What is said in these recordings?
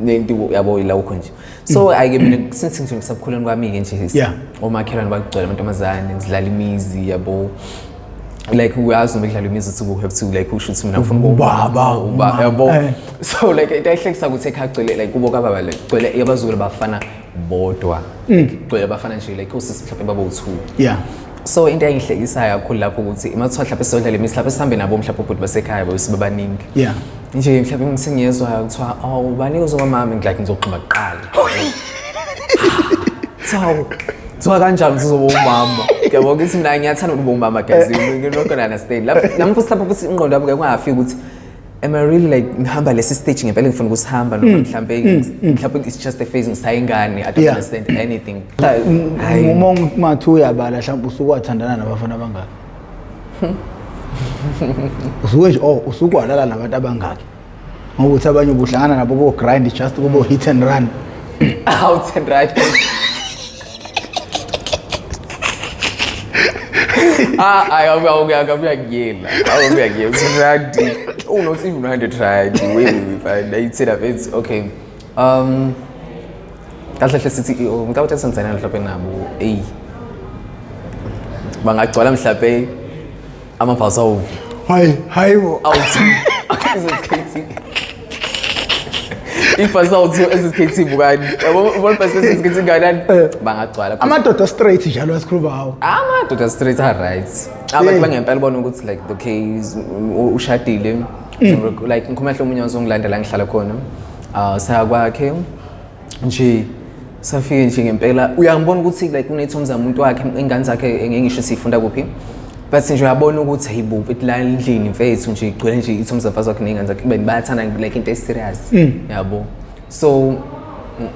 nento yabo ilawukho nje so ake mina since nje ngisakhuleni kwami ke nje omakhelwane bagcwele amantombazane ngizilala imizi yabo like uyazi noma idlala imizi uthi have to like usho ukuthi mina ngifuna ubaba yabo so like into ehlekisa ukuthi ekhagcwele like kubo kababa like gcwele yabazukulu bafana bodwa gcwele bafana nje like usisi mhlawumbe babo u2 so into engihlekisayo kakhulu lapho ukuthi imathiwa mhlawumbe sodlala imizi mhlawumbe sihambe nabo mhlawumbe ubhuti basekhaya babaningi nje mhlawumbe ngisengiyezwa kuthiwa ubani uzomama like ngizoqhuma kuqala so kanjani uzoba umama yabo ukuthi mina ngiyathanda ukuba umama guys you not gonna understand lapho futhi lapho futhi ingqondo yabo kungafika ukuthi am I really like ngihamba lesi stage ngempela ngifuna ukusihamba noma mhlawumbe it's just a phase ngisayingane I don't understand anything uma mathu uyabala mhlawumbe usukwathandana nabafana abangaki usuke nje usukwalala nabantu abangaki ngokuthi abanye ubuhlangana nabo ko grind just kubo hit and run out and right akuyakuyela usiradi not even 100 tried we said that it's okay kahle hle sithi ngicabanga ukuthi senzana mhlawumbe nabo bangagcwala mhlawumbe amabhaso hayibo ifasawuthi SKT bukani yabo person SKT ngani bangagcwala amadoda straight njalo asikhuluma hawo amadoda straight are right abantu bangempela bona ukuthi like okay ushadile like ngikhuluma hle umunye uzongilandela ngihlala khona saya kwakhe nje safike nje ngempela uyangibona ukuthi like unethomi zamuntu wakhe ingane zakhe engisho sifunda kuphi but nje uyabona ukuthi hayibo la endlini mfethu nje igcwele nje ithomi zafazi wakhe nengane zakhe bayathanda like into serious yabo so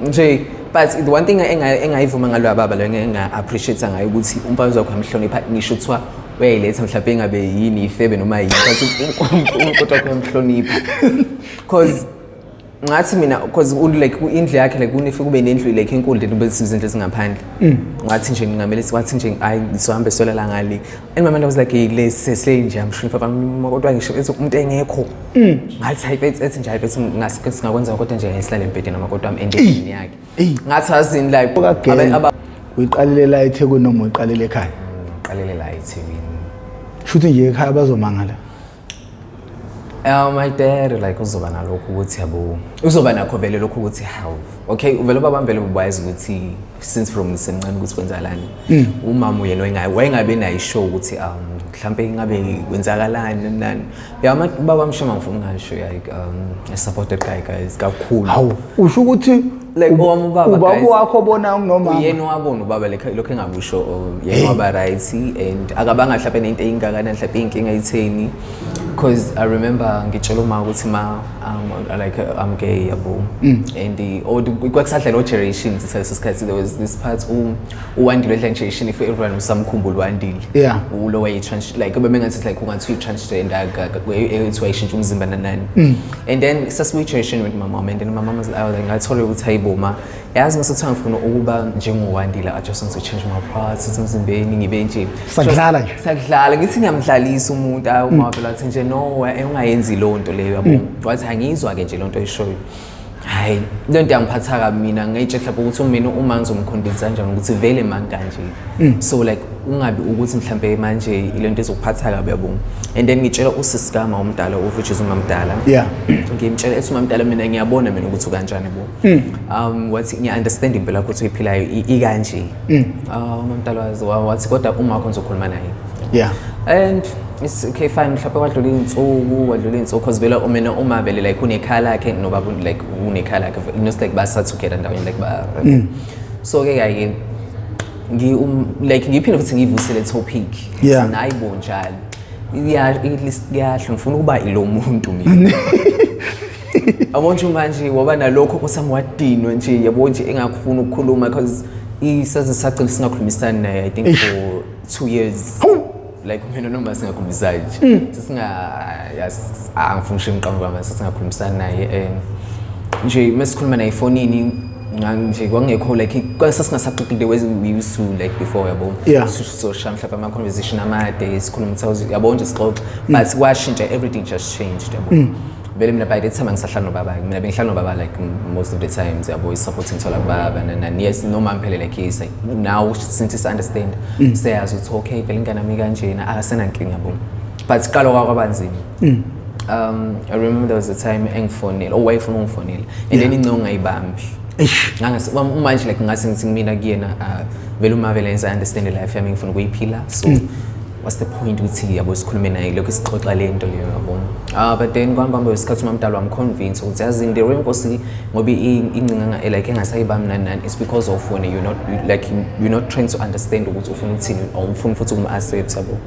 nje but the one thing engayivuma ngalo baba lo enga appreciate ngayo ukuthi umfazi wakhe amhlonipha ngisho kuthiwa weyiletha mhlawumbe engabe yini ifebe noma yini but umuntu wakhe amhlonipha because ngathi mina because like indlu yakhe like unifika kube nendlu like enkulu lento bezisiza izinto ezingaphandle ngathi nje ngingamele sikwathi nje hayi ngisohambe solala ngale and my mother was like le sese nje amhlonipha kodwa ngisho ethi umuntu engekho ngathi hayi ethi nje hayi ngasike singakwenza kodwa nje ngihlale embedeni nama kodwa endlini yakhe ngathi azini like uyiqalele la eThekwini noma uyiqalele ekhaya qalele la eThekwini shuthi nje ekhaya bazomangala my dad like uzoba nalokho ukuthi yabo uzoba nakho vele lokho ukuthi how okay uvela babambele ubayazi ukuthi since from nisemncane ukuthi kwenzakalani umama uyena wayengabe nayo show ukuthi mhlambe ingabe kwenzakalani nani yama baba mshoma ngifuna ngasho like I supported guys kakhulu hawu usho ukuthi like ubaba wakho bona noma yena wabona ubaba lokho engabusho yena waba right and akabanga mhlawumbe nento eyingakana mhlawumbe inkinga ayitheni because I remember ngitshela uma ukuthi like I'm gay yabo and kwakusadla no generations sesikhathi there was this part uwandile generation if everyone usamkhumbula uwandile ulo way like bebengathi like ungathi transgender it's ishintsha umzimba nanani and then sasibuyi generation with my mom and then my mom was like ngathole ukuthi hayiboma yazi ngisathi ngifuna ukuba njengowandile I just want to change my parts emzimbeni ngibe nje sakudlala ngithi ngiyamdlalisa umuntu uma phela athi nje no ungayenzi lonto leyo yabo wathi angizwa ke nje lonto eshoyo hayi lento yangiphatha kabi mina ngayitshela ukuthi mina uma ngizomkhondisa kanjani ukuthi vele manje so like ungabi ukuthi mhlambe manje ilento ezokuphatha kabi yabo and then ngitshela usisi kama umdala which is umamdala ngimtshela ethi umamdala mina ngiyabona mina ukuthi kanjani bo wathi ngiya understand impela ukuthi uyiphilayo ikanje umamdala wathi kodwa uma wakho ngizokhuluma naye and it's okay fine mhlawumbe wadlula insuku because vele mina uma vele like unekhala yakhe nobaba like unekhala yakhe just like basa together ndaweni like ba so ke yake like ngiphinde futhi ngivusele topic nayibo njalo at least yahle ngifuna ukuba ilo muntu mina abonje manje waba nalokho kusami wadinwe nje yabo nje engakufuna ukukhuluma because isaze sacela singakhulumisana naye I think for 2 years like mina noma singakhulumisana nje angifuna ngiqhamuka kwami singakhulumisana naye nje masikhuluma naye efonini nje kwangekho like kwasasingasaxoxile the way we used to like before yabo so mhlawumbe ama conversation amade sikhuluma ukuthi yabo nje sixoxa but washintsha everything just changed yabo vele mina by the time ngisahlala nobaba mina bengihlala nobaba like most of the times yabo supporting thola kubaba and yes noma ngiphele like he say now since understand sayazi ukuthi okay vele ingane ami kanjena akasena inkinga yabo but qala kwabanzima I remember there was a time engifonela owayefuna ungifonela and then ingayibambi ngangase manje like ngase ngithi mina kuyena vele uma vele enza understand life yami ngifuna ukuyiphila so what's the point ukuthi yabo sikhulume naye lokho sixoxa lento leyo yabona but then kwambamba wesikhathi umamdala wami convince ukuthi yazi into renkosi ngoba ingcinga like engasayibami nani it's because of when you're not trying to understand ukuthi ufuna ukuthini awufuni futhi ukum-accept yabo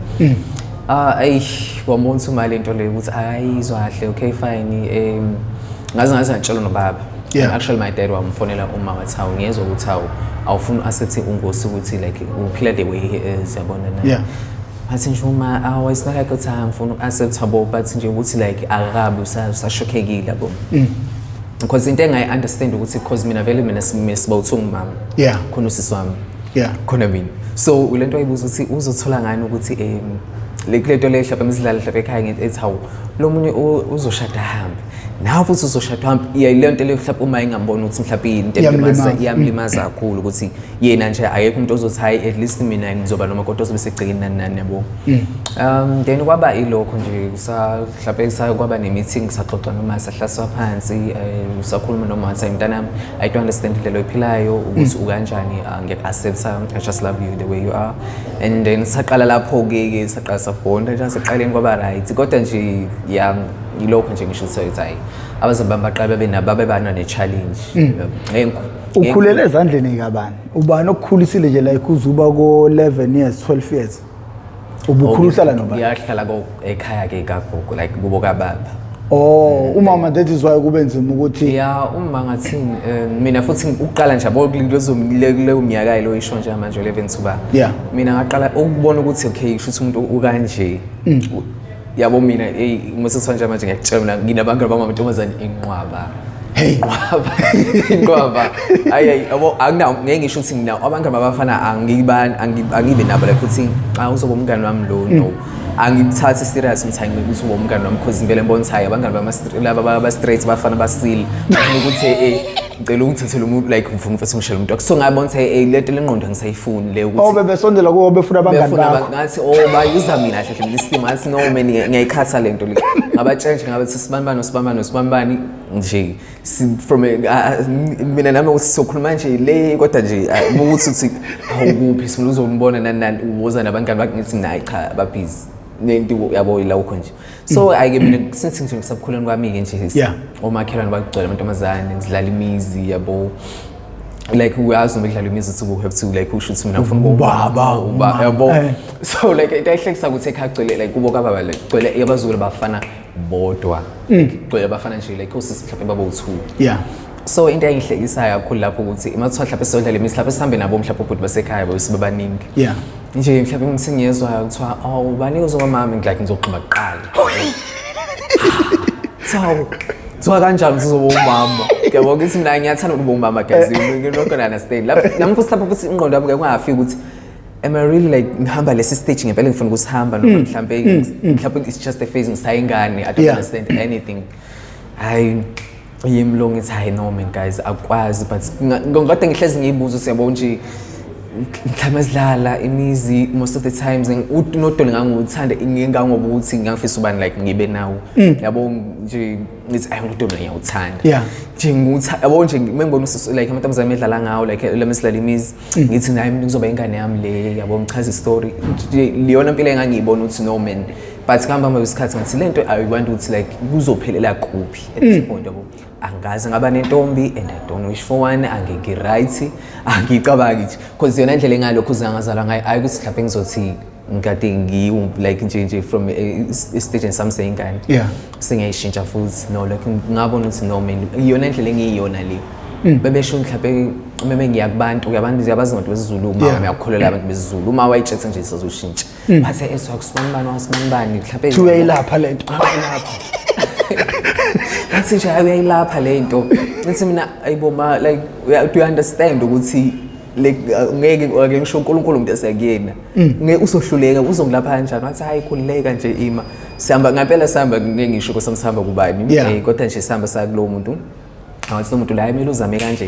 wabona uma lento leyo ukuthi ayizwa kahle okay fine ngaze ngitshela nobaba actually my dad wamfonela uma wathi ngiyezwa ukuthi awufuni accept ungosi ukuthi like uphila the way he is yabona na athi nje uma it's not like ukuthi ngifuna acceptable but nje ukuthi like akabi usashokekile yabo because into engayi understand ukuthi because mina vele mina sibawuthunga mama khona usisi wami khona mina so lento ayibuza ukuthi uzothola ngani ukuthi lento le mhlawumbe imidlalo mhlawumbe ekhaya ngithi ethi hawu lo munye uzoshada hambe nawe futhi uzoshada hambe lento le mhlawumbe uma ingambona ukuthi mhlawumbe into iyamlimaza kakhulu ukuthi yena nje ayekho umuntu ozothi hayi at least mina ngizoba noma kodwa ozobe segcikeni nani yabo then kwaba ilokho nje mhlawumbe kwaba ne-meeting saxoxa noma sahlaswa phansi sakhuluma noma wathi mntanami I don't understand lelo ephilayo ukuthi ukanjani ngiyaku-accept I just love you the way you are and then saqala lapho-ke saqala sabonda nje saqaleni kwaba right kodwa nje yilokho nje ngisho ukuthi hayi abazobamba baqala babebana ne-challenge ukhulele ezandleni kabani ubani okukhulisile nje like uzuba ko-11 years 12 years ubukhulu uhlala nobani ngiyahlala ekhaya ke kagogo like kubo kababa umama that is why kube nzima ukuthi uma ngathini mina futhi ukuqala nje yabo kuleyo minyaka lo isho nje manje 11 thuba mina ngaqala ukubona ukuthi okay shuthi umuntu ukanje yabo mina ngizothatha nje manje ngiyakutshela mina nginabantu abamantombazane inqwaba yabo akunawo ngeke ngisho ukuthi nginawo abantu abafana angibe nabo like ukuthi xa uzoba umngane wami no angithathe serious umthanga ukuthi uba umngane wami because ngivele mbona ukuthi hayi abangane bama straight bafana basile ukuthi ngicela ungithathele umuntu like ngifuna ukuthi ngishele umuntu so ngabona ukuthi lento lengqondo ngisayifuni le ukuthi bebesondela kuwo befuna abangane bakho ngathi bayuza mina hle listim ngathi no man ngiyayikhatha lento le ngabatshela ngabathi sibambani nje from mina nami ukuthi sokhuluma nje le kodwa nje ukuthi awukuphi sifuna uzombona nani uwoza nabangane bakhe ngithi nayi cha babhizi nento yabo ilawukho nje so ayike mina since nje ngisakhuleni kwami ke nje omakhelwane bagcwele amantombazane ngidlala imizi yabo like uyazi uma idlala imizi ukuthi have to like usho ukuthi mina ufuna ubaba yabo so like into ehlekisa ukuthi ekhaya gcwele like kubo kababa like gcwele abazulu bafana bodwa gcwele abafana nje like usisi mhlawumbe baba u2 so into engihlekisayo kakhulu lapho ukuthi imathiwa mhlawumbe sodlala imizi mhlawumbe sihambe nabo mhlawumbe ubhuti basekhaya besibabaningi nje mhlawumbe ngisengiyezwa kuthiwa ubani uzoba mama like ngizoqhubeka kuqala so kanjani uzoba umama yabo ukuthi mina ngiyathanda ukuba umama guys you not gonna understand lapho futhi ingqondo yami ngeke ukuthi am I really like ngihamba lesi stage ngempela ngifuna ukusihamba noma mhlawumbe it's just a phase ngisayingane I don't understand anything yimlongo ithi hayi no man guys akwazi but ngikade ngihlezi ngiyibuza siyabona nje mhlawumbe sidlala imizi most of the times unodoli nganguthanda ngingangoba ukuthi ngangifisa ubani like ngibe nawo yabo nje ngithi ayingudoli ngiyawuthanda nje ngutha yabo nje ngibona like amantombazane edlala ngawo like lemesidlala imizi ngithi naye kuzoba ingane yami le yabo ngichaza istory liyona impilo engangiyibona ukuthi no man but kuhamba isikhathi ngathi lento I want ukuthi like kuzophelela kuphi at this point yabo angazi ngaba nentombi and I don't wish for one angeke right angicabangi nje because yona indlela engalokho uzangazalwa ngayo ayi ukuthi mhlawumbe ngizothi ngikade ngiyu like nje from a stage and some saying ngani sengiyishintsha futhi no like ngabona ukuthi no man yona indlela engiyiyona le bebesho mhlawumbe meme ngiyakubantu yabantu ziyabazi abantu besizulu uma ngiyakholela abantu besizulu uma wayitshethe nje sizoshintsha bathe eswakusibani wasibanibani mhlawumbe tuyayilapha lento ngathi nje uyayilapha lento ngathi mina ayiboma like do you understand ukuthi like ngeke ngisho uNkulunkulu umuntu esakuyena ngeke usohluleka uzongilapha kanjani wathi hayi khulileka nje ima sihamba ngempela sihamba ngisho kosamsihamba kubani Yeah. kodwa nje sihamba sakulowo muntu awathi lo muntu la emele uzame kanje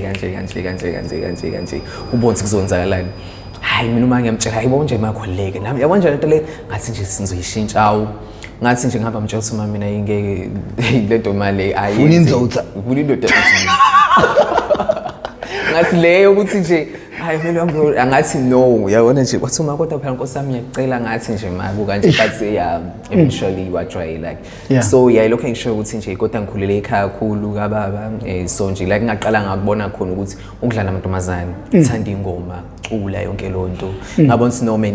ubone ukuthi kuzonzakalani. Hayi mina uma ngiyamtshela hayibo nje makholeke nami yabona nje lento le ngathi nje sizoyishintsha awu ngathi nje ngihamba mtshela ukuthi mama mina ingeke lento mali ayi Uninzotha. unindoda ngathi leyo ukuthi nje hayi phela angathi no yabona nje wathi uma kodwa phela Nkosi yami ngiyacela ngathi nje mabuka nje but eventually wa try like Yeah. so lokho ngisho ukuthi nje kodwa ngikhulele ekhaya kakhulu kababa so nje like ngaqala ngakubona khona ukuthi ukudlala amantombazane uthanda ingoma cula yonke lonto ngabona ukuthi noma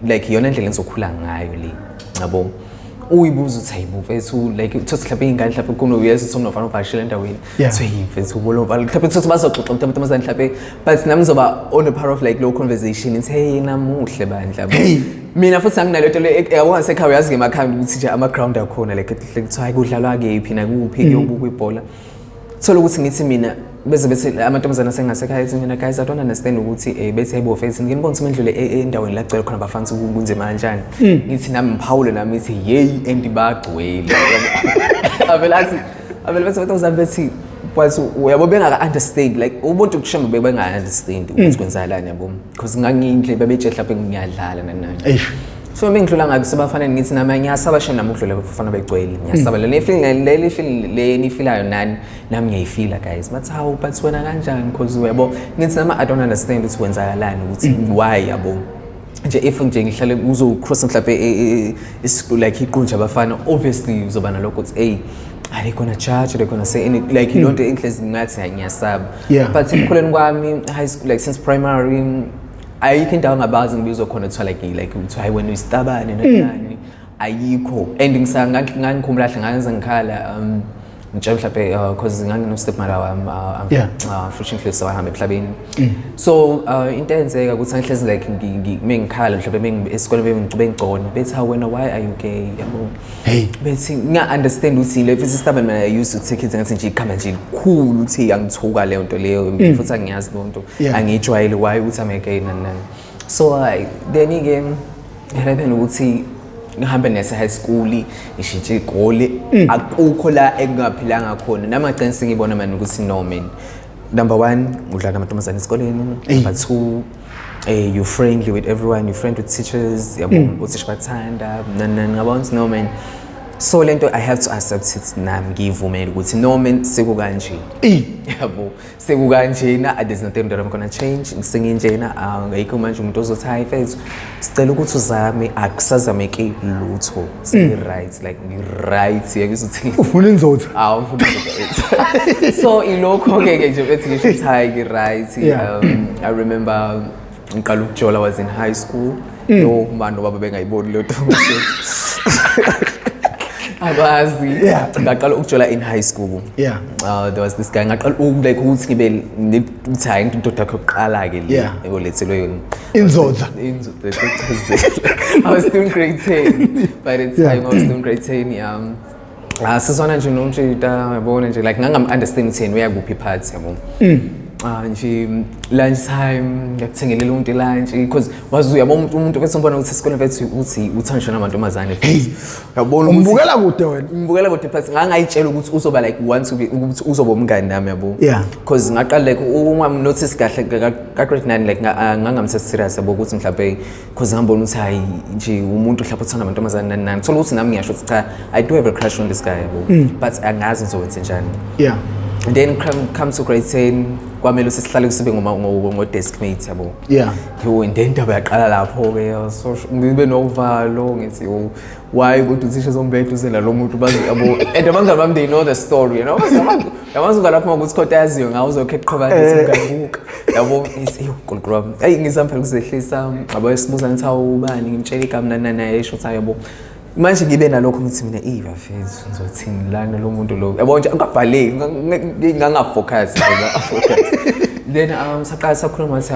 like iyona ndlela engizokhula ngayo le ngabo uyibuza uthi hayibo mfethu like uthothi mhlawumbe ingane mhlawumbe kunoyeza uthi umnofana uvashile endaweni Yeah. mfethu ubolo mhlawumbe uthothi bazoxoxa amantombazane mhlawumbe but nami ngizoba on a part of like low conversation ithi hey namuhle bandla Hey. mina futhi anginalo nto le yabona sekhaya uyazi ngemakhaya ukuthi nje ama ground akhona like kuthiwa hayi kudlalwa kephi nakuphi kuyobuka ibhola thola ukuthi ngithi mina beze bethi amantombazane asengasekhaya ethi mina guys I don't understand ukuthi bethi hayibo mfethu nginibona ukuthi mendlule endaweni la cela khona bafanele ukunzima kanjani ngithi nami mphawule nami ithi hey endibagcwele avela bathi amantombazane bethi but uyabo bengaka understand like umuntu kushamba benga understand ukuthi kwenzakalani yabo because ngangindle bebetshe mhlawumbe ngiyadlala nani so mengidlula ngabe sebafanele ngithi nami ngiyasaba shena nami ukudlula bafana begcwele ngiyasaba le feeling le nifilayo nani nami ngiyayifila guys bathi how but wena kanjani because uyabo ngithi nami I don't understand ukuthi kwenzakalani ukuthi why yabo nje if nje ngihlale uzo cross mhlawumbe like iqunja abafana obviously uzoba nalokho ukuthi hey are they gonna judge? Are they gonna say any like you don't interest ngathi ngiyasaba but ekukhuleni kwami high school like since primary ayikho indawo ngabazi ngibizwa khona kuthiwa like uthi hayi wena uyisitabane nani ayikho and ngangikhumbula kahle nganze ngikhala ngitshela mhlawumbe because ngangino stepmother wami unfortunately sewahamba emhlabeni so into eyenzeka ukuthi angihlezi like ngikhala mhlawumbe esikoleni bengigcona bethi ha wena why are you gay yabo bethi ngiya understand ukuthi le futhi stubborn man I used to take it ngathi nje ikhamba nje likhulu ukuthi angithuka leyo nto leyo futhi angiyazi lonto angijwayele why ukuthi I'm gay nani so then again ngihamba ukuthi ngihambe nese high school ishintshe igole akukho la engaphilanga khona nami ngagcina sengibona manje ukuthi no man number 1 udlala amantombazane esikoleni number 2 you friendly with everyone you friend with teachers yabo uthisha bathanda nani ngabona ukuthi no man so lento I have to accept it nami ngivumela ukuthi no man sekukanje yabo sekukanjena there's nothing that I'm going to change ngisenginjena ngayikho manje umuntu ozothi hayi mfethu sicela ukuthi uzame akusazameki lutho say right like right yakuthi ufuna inzotha ufuna inzotha so ilokho ke nje bethi ngisho hayi right I remember ngiqala ukujola was in high school no manje baba bengayiboni lo nto abazi ngaqala ukujola in high school there was this guy ngaqala like ukuthi ngibe uthi hayi into yakho yokuqala ke le eyolethelwe yona inzotha I was still in grade 10 by the time I was still in grade 10 sisona nje nomshita yabona nje like ngangam understand ukuthi uyakuphi parts yabo nje lunch time ngiyakuthengelela umuntu lunch because wazi uyabona umuntu bese umbona ukuthi esikoleni bethu uthi uthandwa namantombazane yabona ukuthi umbukela kude wena umbukela kude but ngangayitshela ukuthi uzoba like want to be ukuthi uzoba umngani nami yabo because ngaqala like uma notice kahle ka grade 9 like ngangamthatha serious yabo ukuthi mhlawumbe because ngambona ukuthi hayi nje umuntu mhlawumbe uthanda amantombazane nani thola ukuthi nami ngiyasho ukuthi cha I do have a crush on this guy yabo but angazi ngizokwenza njani and then come to grade 10 kwamele sihlale kusibe ngo desk mate yabo and then ndaba yaqala lapho ke so ngibe novalo ngithi why kodwa uthisha zombethu sela lo muntu bazi yabo and abangani bami they know the story you know yabantu ngalapho ukuthi kodwa yaziyo ngawo uzokhetha qhubana ngabuka yabo ithi uGolgrab hey ngisamphela kuzehlisa yabo sibuza nithi awubani ngimtshela igama nana yesho ukuthi yabo manje ngibe nalokho ngithi mina Eva mfethu ngizothini lana lo muntu lo yabo nje angabhaleki ngangafocus then saqala sakhuluma ukuthi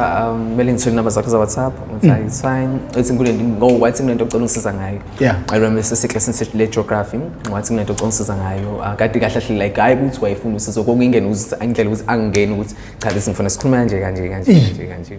mele ngithole number zakho za WhatsApp ngithi it's fine ethi ngulento wathi kunento ocela ungisiza ngayo I remember class in geography wathi kunento ocela ungisiza ngayo kade kahle kahle like hayi ukuthi wayefuna usizo kokungene ukuthi angidlela ukuthi angene ukuthi cha lesi ngifuna sikhuluma kanje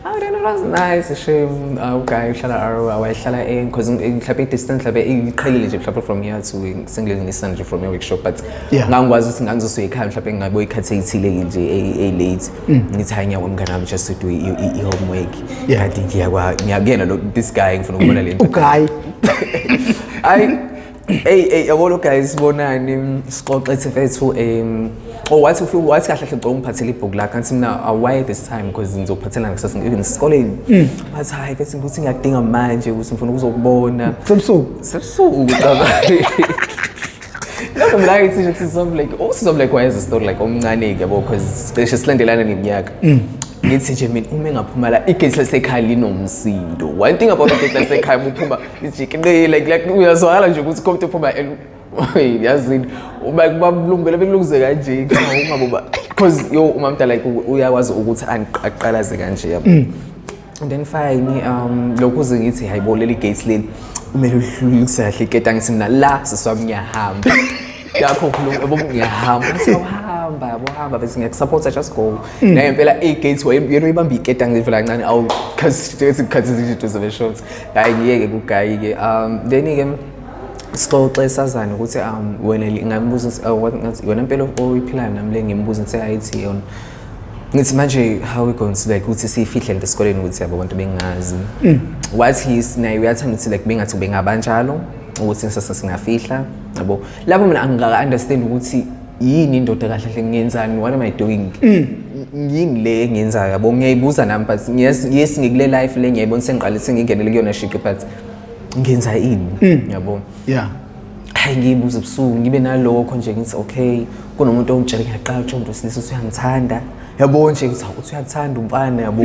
Oh, then it was nice. Shame. Okay, wayehlala because mhlawumbe distance mhlawumbe iqhelile nje mhlawumbe from here to single Nissan nje from your workshop but ngangikwazi ukuthi ngangizosuka ekhaya mhlawumbe ngabe ikhathi ethile nje late ngithi hayi ngiyawa umngane wami just to do i-homework kanti ngiyakuyena lo this guy ngifuna ukubona lento uguy hey yabona guys bonani sixoxe sefethu wathi kahle kahle ngicela ungiphathele ibhuku lakho kanti mina why this time because ngizophathela ngisase esikoleni bathi hayi bese ngithi ngiyadinga manje ukuthi ngifuna ukuzokubona sebusuku Lapho mina ngithi nje something like why is the story like omncane ke yabo because cishe silandelana neminyaka ngithi nje mina uma engaphuma la igate lasekhaya linomsindo one thing about igate lasekhaya uphuma lijikile like uyazwakala nje ukuthi konke uphuma yazini uba kubabulungela bekulungize kanje ungaboba because umamdala like uyakwazi ukuthi aqalaze kanje yabo and then fine lokho uze ngithi hayibolela igate leli umele udlulise kahle igate angithi mina la siswami ngiyahamba yakho khuluma ngiyahamba bohamba bese ngiyakusupport just go na impela igate wayena uyibamba igate angivela kancane awu cause isikhathi izinto zebe short hayi ngiyeke kugayi ke then ke sixoxe sazana ukuthi wena ngambuza wena impela oyiphilayo nami le ngimbuza ngithi ayithi yona ngithi manje how we going to like ukuthi sifihle le esikoleni ukuthi yabo abantu bengazi what is nayo uyathanda ukuthi like bengathi bengabanjalo ukuthi singafihla yabo lapho mina angika understand ukuthi yini indoda kahle kahle ngiyenzani what am I doing yini le engiyenzayo yabo ngiyayibuza nami but yes ngikule life le ngiyayibona sengiqalise ngingenele kuyona shike but ngenza ini yabo hayi ngibuza ebusuku ngibe nalokho nje ngithi okay kunomuntu ongitshela ngiyaqala ukuthi umuntu wesilisa usuyangithanda yabo nje ngithi ukuthi uyathanda umfana yabo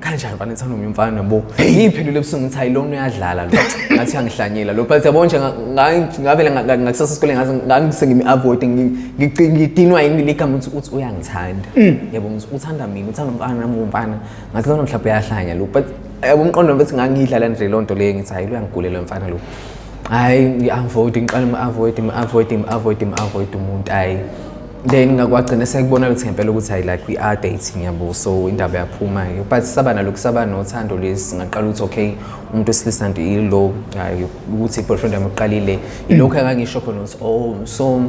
kanjani mfana ethanda umfana yabo ngiphendule ebusuku ngithi hayi lona uyadlala lo ngathi angihlanyela lo but yabo nje ngavela ngakusasa esikoleni ngase ngimi avoid ngidinwa yini ligama ukuthi uyangithanda yabo ngithi uthanda mina uthanda umfana nami umfana ngathi lona mhlawumbe uyahlanya lo but yabo umqondo bethi ngangidlala nje lonto leyo ngithi hayi uyangigulela mfana lo hayi ngi-avoid ngiqala avoid umuntu hayi then ngakwagcina sekubona ukuthi ngempela ukuthi hayi like we are dating yabo so indaba yaphuma but saba nothando lesi ngaqala ukuthi okay umuntu wesilisa nto ilo hayi ukuthi boyfriend yami uqalile ilokho engangisho khona ukuthi so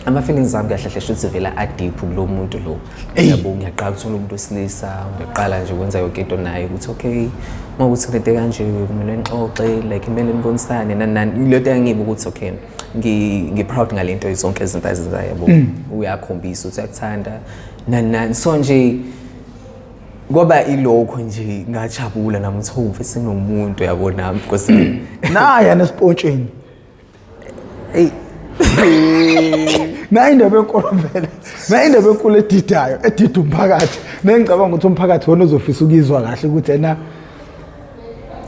ama-feelings ami kahle kahle shothi vela adeep kulo muntu lo yabo ngiyaqala ukuthola umuntu wesilisa ngiyaqala nje ukwenza yonke into naye ukuthi okay mawukuthi kulento kanje kumele nixoxe like kumele nibonisane nani lento yangibe ukuthi okay ngi-proud ngalento zonke izinto azenzayo yabo uyakhombisa ukuthi uyakuthanda nani so nje ngoba ilokho nje ngajabula nami ukuthi mfethu sinomuntu yabo nami because naya nespontsheni nayi indaba enkolo vele nayi indaba enkulu edidayo edida umphakathi nengicabanga ukuthi umphakathi wona uzofisa ukizwa kahle ukuthi ena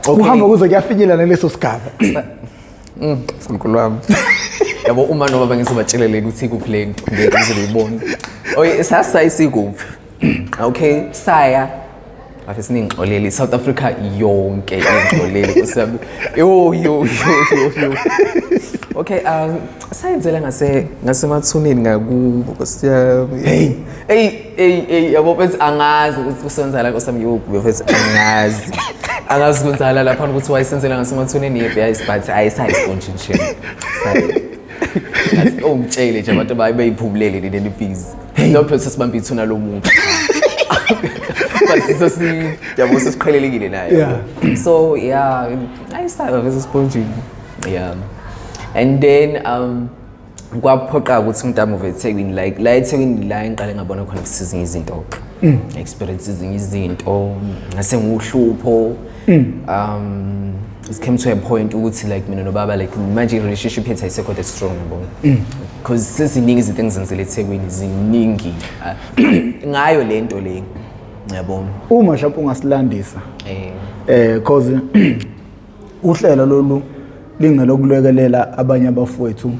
uhamba kuze kuyafinyelela naleso sigaba uNkulunkulu wami yabo uma noma bangizobatshelele ukuthi ikuphi le ngeke ngizobona sasa isikuphi okay saya afisa ningixolele South Africa yonke ingixolele usabi yo okay sayenzela ngasemathuneni ngakubo kusiyami hey yabo mfethu angazi ukuthi kusenzala nkosami yokube mfethu angazi kwenzala lapha ukuthi wayisenzela ngasemathuneni yeBS but ayisayisponge nje umtshele nje abantu bayiphumulele leli busy no process sibambe ithuna lomuntu but so yabo sesiqhelelekile naye so yeah ayisaywa vese sponge yeah and then kwaphoqa ukuthi umuntu amuve eThekwini like la eThekwini la engiqale ngabona khona ezinye izinto experiences ezinye izinto ngase nguhlupho it came to a point ukuthi like mina nobaba like manje relationship yethu ayisekho that strong yabo because seziningi izinto engizenzele eThekwini ziningi ngayo lento le yabo uma mhlawumbe ungasilandisa cause uhlelo lolu lingelokulekelela abanye abafowethu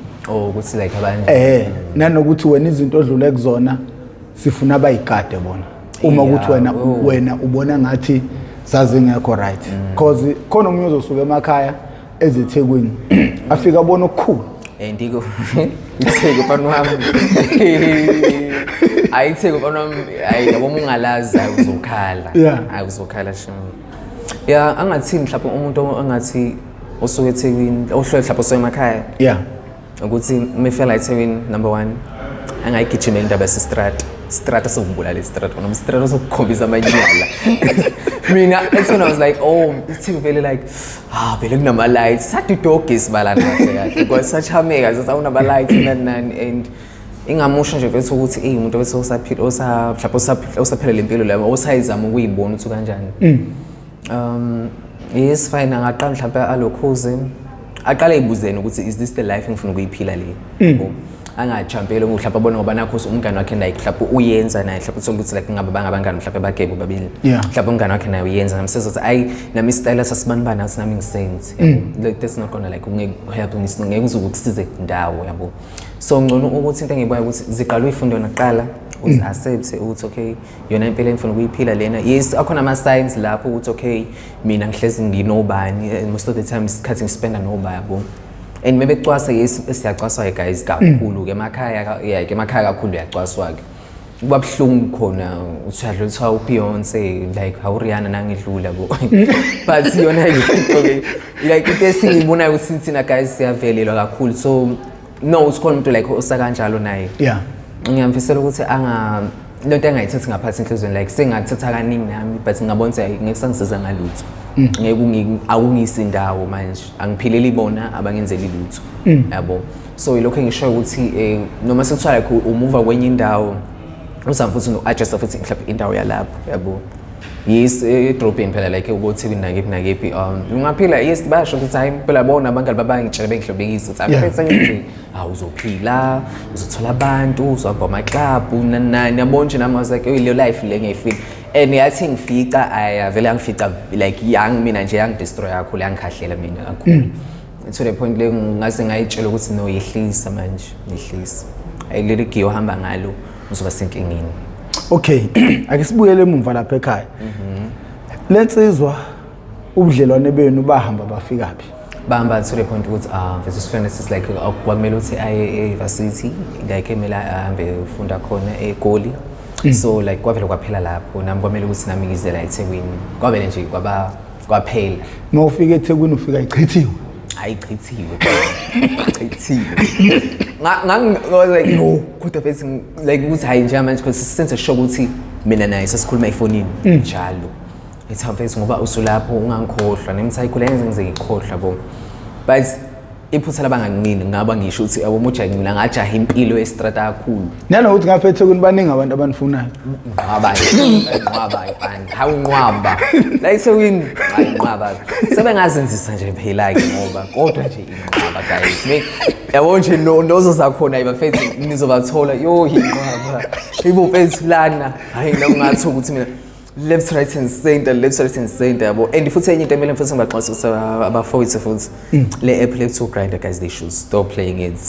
ukuthi like abanye nanokuthi wena izinto odlule kuzona sifuna abayigade bona uma ukuthi wena ubona ngathi zazi ngekho right cause khona umuntu ozosuka emakhaya ezeThekwini afika abona okukhulu and iko ngitheke ufana wami ayitheke ufana wami yabo ungalazi uzokhala uzokhala shimo yeah angathini mhlawumbe umuntu angathi osuke eThekwini ohlwe mhlawumbe osemakhaya ukuthi mefela eThekwini number 1 angayigijimela indaba strata sokubulala istrata noma strata sokukhombisa amanyala mina that's when I was like oh it's vele like vele kunama lights sathi doggies balana kahle because such amazing that awunaba lights and ingamusha nje mfethu ukuthi umuntu bese usaphila usaphela lempilo la osayizama ukuyibona ukuthi kanjani yes fine angaqala mhlawumbe alokhuze aqala ibuzeni ukuthi is this the life engifuna ukuyiphila le angajampela mhlawumbe abona ngoba nakho umngane wakhe like mhlawumbe uyenza naye mhlawumbe sokuthi like ngabe bangabangani mhlawumbe bagebe babili mhlawumbe umngane wakhe naye uyenza ngamsezo ukuthi ayi nami style sasibanibani athi nami ngisenze like that's not gonna like help ngeke uzokusize ndawo yabo so ngcono ukuthi into engibuya ukuthi ziqala uyifunde naqala uzi accept ukuthi okay yona impela engifuna ukuyiphila lena yes akhona ama signs lapho ukuthi okay mina ngihlezi nginobani most of the time isikhathi ngispenda nobani yabo and maybe cwasa yes siyacwaswa guys kakhulu ke emakhaya ke emakhaya kakhulu uyacwaswa ke kuba bhlungu khona uthadlutha uBeyoncé like how Rihanna nangidlula bo but yona okay like into esingibona ukuthi thina guys siyavelelwa kakhulu so no usikhona umuntu like osakanjalo naye ngiyamfisela ukuthi lento engayithathi ngaphansi enhlizweni like sengathatha kaningi nami but ngabonza ngeke sangisiza ngalutho ngeke akungisindawo manje angiphileli ibona abangenzeli lutho yabo so ilokho engisho ukuthi noma sekuthiwa like umuva kwenye indawo uzama futhi no-adjust futhi mhlawumbe indawo yalapho yabo yes edrobheni phela like uboThekwini nakephi ungaphila yes basho ukuthi hayi phela bona abangani babangitshela bengihlobekisa ukuthi afethe ngithi uzophila uzothola abantu uzohamba amaclub nani yabona nje nami was like le life le ngiyifeel and yathi ngifica vele angifica like young mina nje yangidestroy kakhulu yangikhahlela mina kakhulu to the point le ngase ngayitshela ukuthi no yehlisa manje yehlisa ayilele giyo hamba ngalo uzoba senkingeni. Okay, ake sibuyele emuva lapha ekhaya. Lensizwa ubudlelwane benu bahamba bafikaphi? Bahamba to the point ukuthi versus friends is like kwamele ukuthi aye eVarsity like emela ahambe ufunda khona eGoli. So like kwavela kwaphela lapho nami kwamele ukuthi nami ngizela eThekwini. Kwabele nje kwaphela. Mawufika eThekwini ufika ichithiwe. Ayichithiwe. Chithiwe. Like no kodwa bese like ukuthi hayi nje manje because sense shock ukuthi mina naye sesikhuluma efonini njalo ethi mfethu ngoba usulapho ungangikhohlwa nemithayikho lenze ngizekhohlwa bo but iphutha labangangimini ngaba ngisho ukuthi abomuja ngina ngajaha impilo estrata kakhulu nanokuthi ngaphethe ukuthi baningi abantu abanifunayo ngwaba hawunqwaba like sewini ngwaba sebengazenzisa nje phela ke ngoba kodwa nje ingqwaba guys yabo nje nozo zakhona ibafethu nizobathola yo ingqwaba ibophethu lana hayi la ungathi ukuthi mina left right and center yabo and futhi enye into emele mfuthu ngibaxwayisa abafowethu futhi le app let's grinder guys they should stop playing it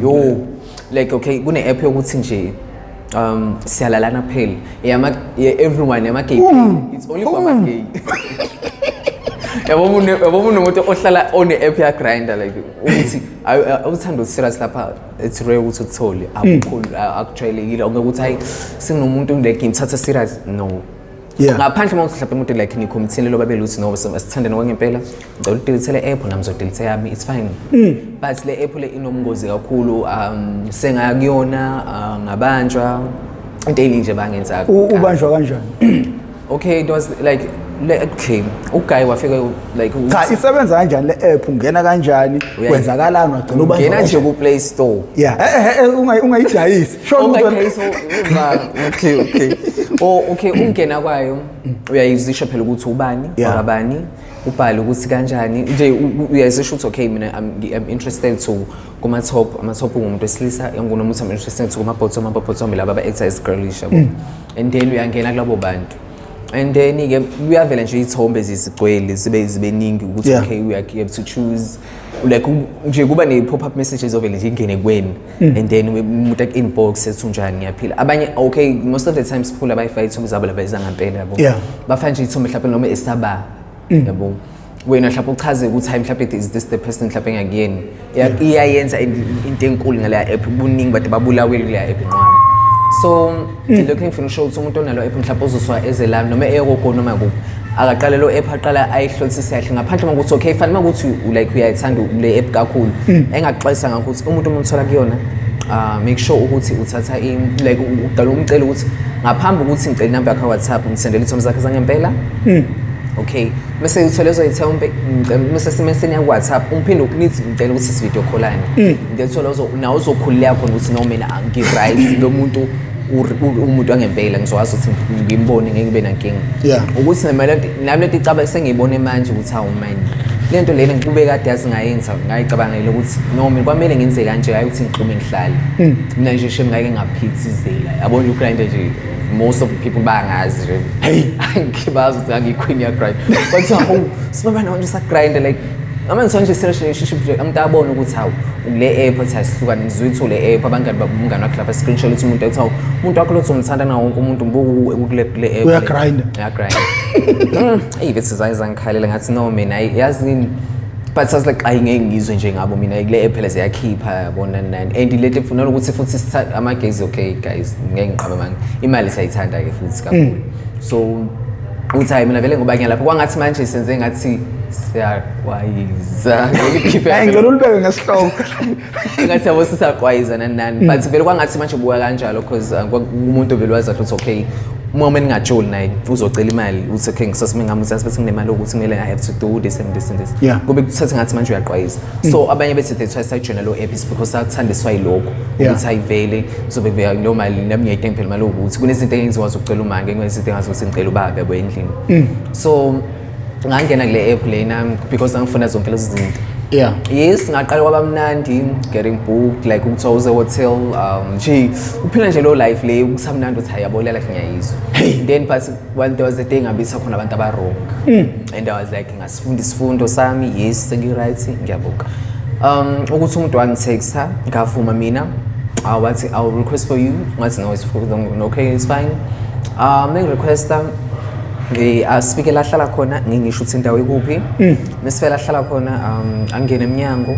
yo like okay kune app yokuthi nje siyalalana phela everyone yama-gay it's only for ama-gay yabo umuntu ohlala one app ya grinder like ukuthi awuthanda serious lapha it's rare ukuthi uthole akujwayelekile ukuthi hayi sinomuntu like ngimthatha serious no ngaphandle uma uhlapha umuntu like nikhomithele lo babeli uthi no sithandana kwangempela ngicela udelete app nami ngizodelete yami it's fine but le app le inomngozi kakhulu sengakuyona ngabanjwa into eninje bangenza ubanjwa kanjani okay it was like okay uguy wafika like cha isebenza kanjani le app ungena kanjani kwenzakalani wagcina ubanjwa ngena nje ku Play Store ungayidayisi okay ungena kwayo uyayizisha phela ukuthi ubani abani ubhale ukuthi kanjani nje uyayisho ukuthi okay mina I'm interested to kuma top umuntu wesilisa ngunomuntu I'm interested to kuma bottom laba aba exercise girlish yabo and then uyangena kulabo bantu and then ke uyavela nje izithombe zizigcwele zibe ningi ukuthi okay we are able to choose like nje kuba ne pop up messages ovela nje ingene kweni and then umuntu ak inbox ethunjani ngiyaphila abanye okay most of the times phula bayifake ithombe zabo laba izangampela yabo bafana nje ithombe mhlawumbe noma esaba yabo wena mhlawumbe uchaze ukuthi hayi mhlawumbe is this the person mhlawumbe engakuyena iyayenza into enkulu ngale app kuningi bade babulawile kule app inqwami so lokho ngifuna usho ukuthi umuntu onalo app mhlawumbe uzoswa ezelami noma eyoko noma kuphi akaqala lo app aqala ayihlolisise kahle ngaphandle ukuthi okay fanele ukuthi like uyayithanda le app kakhulu engakuxwayisa ngokuthi umuntu umthola kuyona make sure ukuthi uthatha like uqala umcela ukuthi ngaphambi ukuthi ngicela inamba yakho WhatsApp ngisendele izithomo zakhe zangempela okay bese uthola ezoyithombe bese simeseni ya WhatsApp umphinde ukunithi ngicela ukuthi sivideo callane ngiyathola nawo uzokhululeka khona ukuthi no mina angi right lo muntu umuntu angempela ngizokwazi ukuthi ngimbone ngeke kube nankinga ukuthi nami lento icaba sengiyibone manje ukuthi hawu man lento lena ngikube kade yazingayenza ngayicabangela ukuthi no mina kwamele ngenze kanje hayi ukuthi ngixhume ngihlale mina nje shem ngeke ngaphithizela yabona uGrind nje most of the people bangazi nje hey angibazi ukuthi angiqueen ya grind but hawu sibaba nawo nje sa grind like ama ngisonje serious relationship nje amtabona ukuthi hawu le app ethi asihlukane ngizuyithule app abangani babungana wakhe lapha screenshot ukuthi umuntu ethi hawu umuntu wakho lothi umthanda na wonke umuntu mbuku kule app uya grind hey bese zayizangikhalela ngathi no mina yazi but I was like ayingeke ngizwe nje ngabo mina kule app lezi yakhipha yabona nani and le app funela ukuthi futhi amagezi okay guys ngeke ngiqabe manje imali sayithanda ke futhi kakhulu so uthi hayi mina vele ngoba ngiyalapha kwangathi manje senze ngathi siyaqwayiza hayi ngicela ulibeke ngesihloko ngathi yabo sisaqwayiza nani but vele kwangathi manje buka kanjalo because umuntu vele wazi ukuthi okay uma ngingajoli naye uzocela imali uthi okay ngisasime ngamuzazi bese nginemali ukuthi kumele I have to do this and this and this kube kuthatha ngathi manje uyaqwayiza so abanye bethi they try sayijona lo app because akuthandiswa yilokho ukuthi ayivele sobe vele lo mali nami ngiyayidinga phela imali ukuthi kunezinto engiziwa zokucela umanga kunezinto engazi ukuthi ngicela ubaba yabo endlini so ngangena kule app lena because angifuna zonke lezi zinto yes ngaqala kwaba mnandi getting booked like ukuthoza hotel nje uphila nje lo life le ukusamnandi uthi hayabo le life ngiyayizwa then but one there was a day ngabisa khona abantu abarong and I was like ngasifunda isifundo sami yes sengi right ngiyabuka ukuthi umuntu wangitexta ngavuma mina wathi I'll request for you ngathi no it's okay it's fine make requesta asifike la hlala khona ngingisho ukuthi indawo ikuphi mesifela hlala khona angena eminyango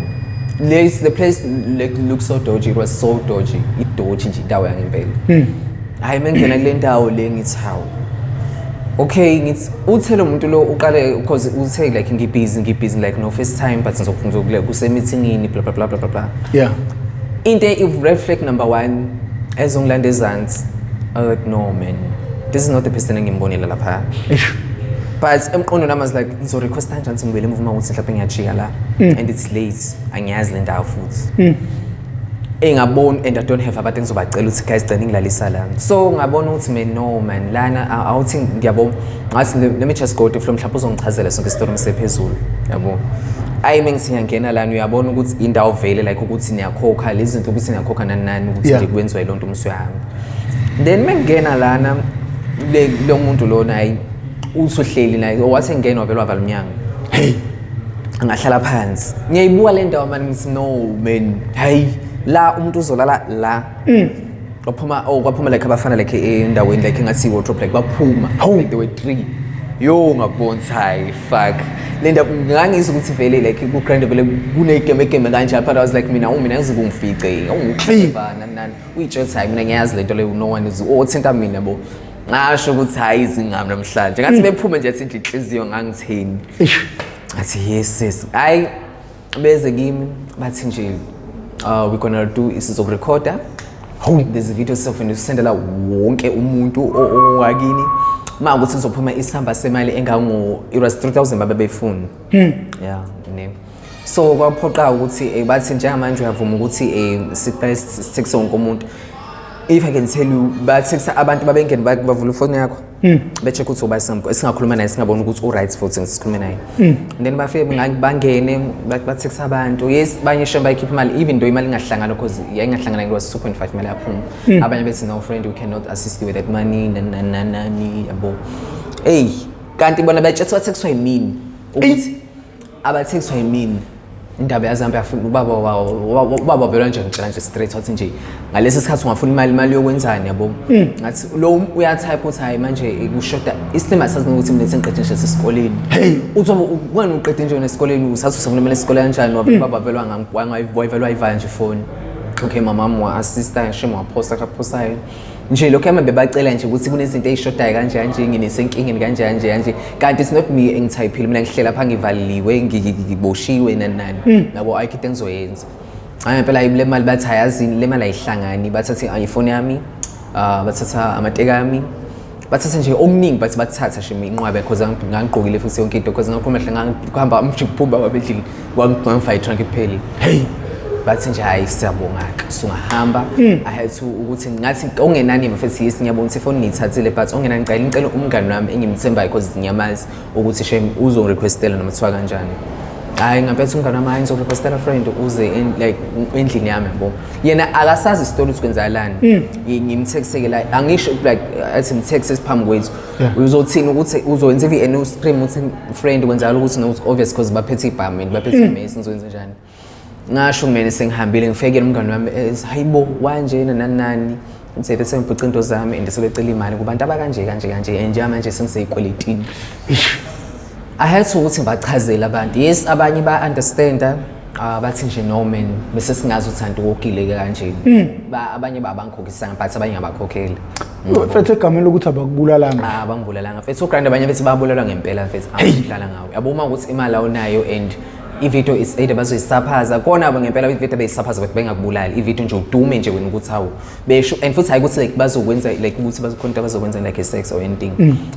the place looks so dodgy it was so dodgy idodgy nje indawo yangempela hayi mengena kule ndawo le ngithi hawo okay ngithi uthele umuntu lo uqale because uthe like ngibusy like no first time but ngizophumza kuse meetingini bla bla bla bla into if red flag number 1 ezongilanda ezansi I was like no man this is not the person engimbonile lapha but emqondo nami was like ngizo request kanjani ngibele mvuma ukuthi mhlawumbe ngiyajika la and it's late angiyazi le ndawo futhi engaboni and I don't have abantu engizobacela ukuthi guys gcina ngilalisa la so ngabona ukuthi man no man lana awuthi ngiyabona ngathi let me just go to from mhlawumbe uzongichazela sonke story msephezulu yabo ayi mengithi ngiyangena lana uyabona ukuthi indawo vele like ukuthi niyakhokha lezi zinto ukuthi niyakhokha nani ukuthi nje kwenziwe lonto umsuyami then mengena lana lo muntu lo nayi usuhleli naye wathi ngene wavela wavala umnyango angahlala phansi ngiyayibuka le ndawo manje ngithi no man hey la umuntu uzolala la kwaphuma like abafana like endaweni like ngathi wardrobe like baphuma like there were 3 yo ngakubona hayi fuck le ndawo ngangizwe ukuthi vele like ku grind vele kunegeme kanje but I was like mina ngizibungifice ungixibana nani uyitshela hayi mina ngiyazi lento le no one is othinta mina bo ngasho ukuthi hayi izingami namhlanje ngathi bephuma nje athi inhliziyo ngangitheni athi yes hayi beze kimi bathi nje we gonna do isizokurecorda there's a video sofuna sendela wonke umuntu owakini manje ukuthi sizophuma isamba semali engango it was 3000 babefuna yeah ne so kwaphoqa ukuthi bathi njengamanje uyavuma ukuthi sitexte wonke umuntu if I can tell you batexta abantu babengene bavula ifoni yakho becheck ukuthi uba sample esingakhuluma naye singabona ukuthi right futhi ngisikhuluma naye then bafike bangene batexta abantu yes banye shamba ikhipha imali even though imali ingahlangana because yayingahlangana was 2.5 imali yaphuma abanye bethi no friend we cannot assist you with that money nani yabo kanti bona batshetswa textwa yimini ukuthi abathextwa yimini indaba yazambe yafuna ubaba vele nje ngitshela nje straight wathi nje ngalesi sikhathi ungafuna imali yokwenzani yabo ngathi lo uyatype uthi hayi manje kushoda isithemba sazi ukuthi mina sengiqede nje esikoleni uthi wena uqede nje esikoleni usathi usekulumela isikole kanjani ubaba vele wangayivelwa ivala nje phone okay mama wa assistant shemo waposta nje lokho ema bebacela nje ukuthi kunezinto ezishodayo kanje nginesenkingeni kanje kanti it's not me engithayiphile mina ngihlela pha ngivaliliwe ngiboshiwe nani nabo ayikho engizoyenza phela le mali bathi ayazini le mali ayihlangani bathatha iPhone yami bathatha amateka yami bathatha nje okuningi bathi bathatha nje inqwabe because ngangigqokile futhi yonke into because ngakhuluma hle ngihamba umjikuphuba wabedlini wangifight rank ipheli bathi nje hayi siyabonga sungahamba I had to ukuthi ngathi ongenani mfethu yes ngiyabona ukuthi phone ngithathile but ongenani ngicela umngani wami engimthembayo because ngiyamazi ukuthi shame uzo requestela noma kuthiwa kanjani hayi ngaphethe umngani wami ngizo requestela friend uze like endlini yami yabo yena akasazi isitori ukwenzalani ngimtexteke la angisho like athi mtext phambi kwethu uzothina ukuthi uzowenza ivi scream uthi friend kwenzala ukuthi no obvious because baphethe ibhamu baphethe imesi ngizowenza njani ngasho mina sengihambile ngifekele umngani wami hayibo wanje nani ngithethe sengibhuqa into zami andisebecela imali kubantu abakanje and manje sengiseyikweletini I had to ukuthi ngibachazela abantu yes abanye ba understand bathi nje no man bese singazi uthanda ukugile kanje abanye babangikhokhisa but abanye ngabakhokhela mfethu egameni lokuthi abakubulalanga abangibulalanga mfethu ugrand abanye bethi babulalwa ngempela mfethu angidlala ngawe yabo uma ukuthi imali awunayo and ivideo is either bazoyisaphaza kona abo ngempela ivideo bayisaphaza but bengakubulali ivideo nje udume nje wena ukuthi hawo besho and futhi ayikuthi like bazokwenza like ukuthi bazokhonta bazokwenza like a sex or anything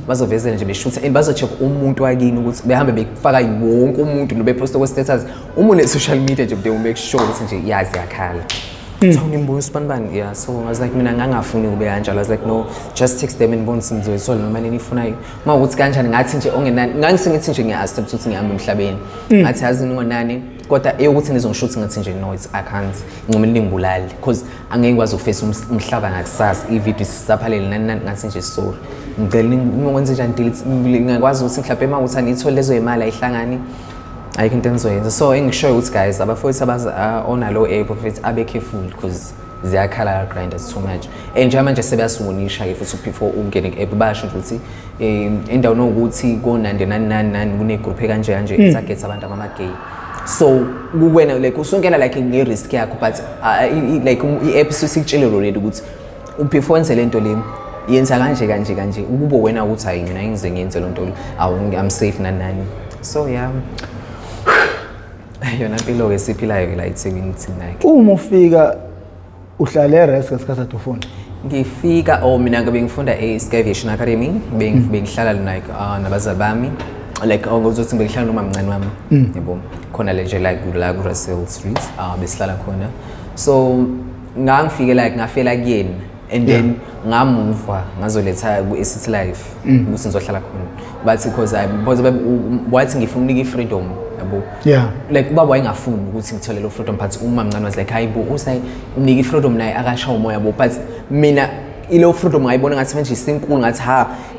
bazovezela nje beshutha and bazocheck umuntu wakini ukuthi behambe bekufaka wonke umuntu nobe post ku status umuntu social media nje they will make sure ukuthi nje yazi yakhala Tony Mbonsi Spanban yeah so I was like mina ngangafuni kube kanjalo I was like no just text them and bonus ngizoyithola noma nini ifunayo uma ukuthi kanjani ngathi nje ongenani ngangisengithi nje ngiya-accept ukuthi ngihamba emhlabeni ngathi yazi ngonani kodwa eyokuthi ngizongishuthi ngathi nje no it's I can't ngicomela ngibulali because angeke ngikwazi ukuface umhlaba ngakusasa ivideo isisaphalele nani ngathi nje sorry ngicela ngikwenze njani delete ngikwazi ukuthi mhlawumbe uma ukuthi anithola lezo imali ayihlangani ayikho into engizoyenza so engishoyo ukuthi guys abafowethu abaza onalo app futhi abe careful because ziyakhala grinders too much and manje sebeyasubonisha ke futhi before ungene ku app basho ukuthi indawo nokuthi konande nani kune group kanje target abantu abama-gay so kuwena like usongena like nge-risk yakho but like i-app isikutshele already ukuthi before wenze lento le yenza kanje ukube wena ukuthi hayi mina ngize ngiyenze lonto I'm safe nani so yeah yona impilo ke siphilayo la eThekwini thina uma ufika uhlala eRest ngesikhathi atufunda ngifika mina ngabe ngifunda e-Sky Aviation Academy bengihlala like nabazali bami like ngokuthi bengihlala noma mncane wami yabo khona le nje like la ku Russell Street besihlala khona so ngangifike like ngafela kuyena and then ngamuva ngazoletha ku-City Life ukuthi ngizohlala khona but because wathi ngifuna unika i-freedom yabo like ubaba wayengafuni ukuthi ngithole lo freedom but uma mncane was like hayibo usayi unika i-freedom naye akasha umoya bo but mina ilo freedom ngayibona ngathi manje isinkulu ngathi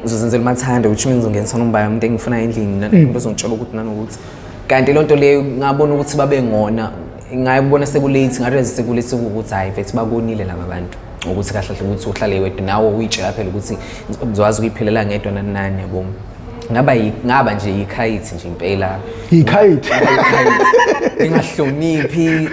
ngizozenzela umathanda ukuthi mina ngizongenisa nombaya umuntu engifuna endlini into ezongitshela ukuthi nanokuthi kanti lonto leyo ngabona ukuthi babe ngona ngayibona sekulate ngarealize sekulate ukuthi hayi mfethu bakonile laba bantu ukuthi kahle kahle ukuthi uhlale wedwa nawe uyitshela phela ukuthi uzokwazi ukuphelela ngedwa nani yabo ngaba nje ikhayiti nje impela ikhayiti ngingahloniphi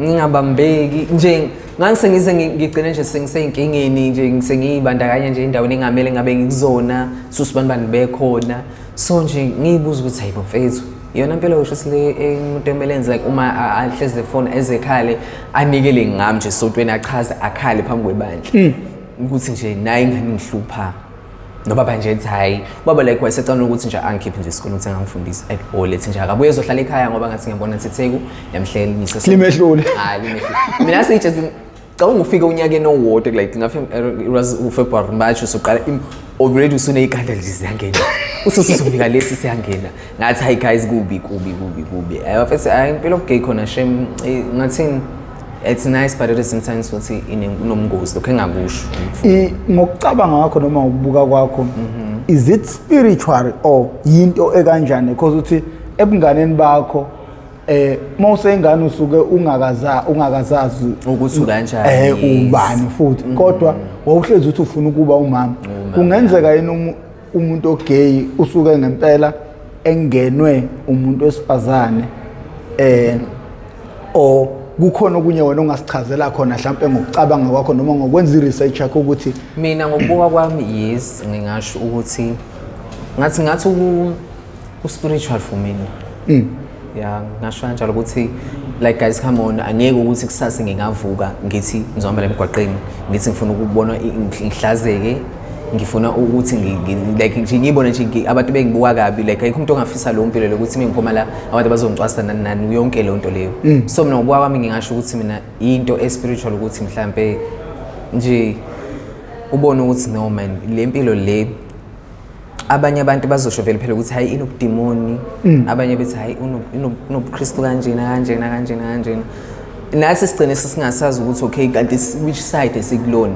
ngingabambeki nje ngangisengize ngigcina nje sengiseyinkingeni nje ngisengiyibandakanya nje endaweni engamele ngabe ngikuzona susibanibani bekhona so nje ngiyibuza ukuthi hayibo mfethu yona impela usho sile umuntu emelenze like uma ahleze phone ezekhale anikele ngami nje sotweni achaza akhale phambi kwebandla ukuthi nje naye ngihlupha noba manje ethi hayi baba like wayesecela ukuthi nje angikhiphe nje isikole ukuthi angangifundisi at all ethi nje akabuye ezohlala ekhaya ngoba ngathi ngiyabona Thetheku yamhlela ngisese limehlule limehlule mina sithi ngicabanga ufike unyakeni owodwa like ngafika uFebruary March usuqala already usune ikhanda nje ziyangena usuzofika lesi siyangena ngathi hayi guys kubi afethu impilo gay khona shame ngathini it's nice but it is sometimes futhi inomngozi lokho engakusho ngokucabanga ngakho noma ukubuka kwakho is it spiritual or yinto ekanjani because uthi ebunganeni bakho mawusengane usuke ungakazazi ukuthi kanjani ubani futhi kodwa wawuhlezi uthi ufuna ukuba umama kungenzeka yini umuntu ogay usuke ngempela engenwe umuntu wesifazane o kukhona okunye wena ongasichazela khona mhlawumbe ngokucabanga kwakho noma ngokwenza research yakho ukuthi mina ngokubuka kwami yes ngingasho ukuthi ngathi u-spiritual for mina yeah ngasho kanjalo ukuthi like guys come on angeke ukuthi kusasa ngingavuka ngithi ngizohamba la emgwaqeni ngithi ngifuna ukubona ngihlazeke ngifuna ukuthi like nje ngibone nje abantu bengibuka kabi like ayikho umuntu ongafisa lo mpilo lokuthi mingiphuma la abantu bazongicwasa nani yonke le nto leyo so mina ngokubuka kwami ngingasho ukuthi mina into espiritual ukuthi mhlambe nje ubone ukuthi no man le mpilo le abanye abantu bazosho vele phela ukuthi hayi inobudemoni abanye bethi hayi unobuKristu kanjena nathi sigcine singasazi ukuthi okay kanti which side esikulona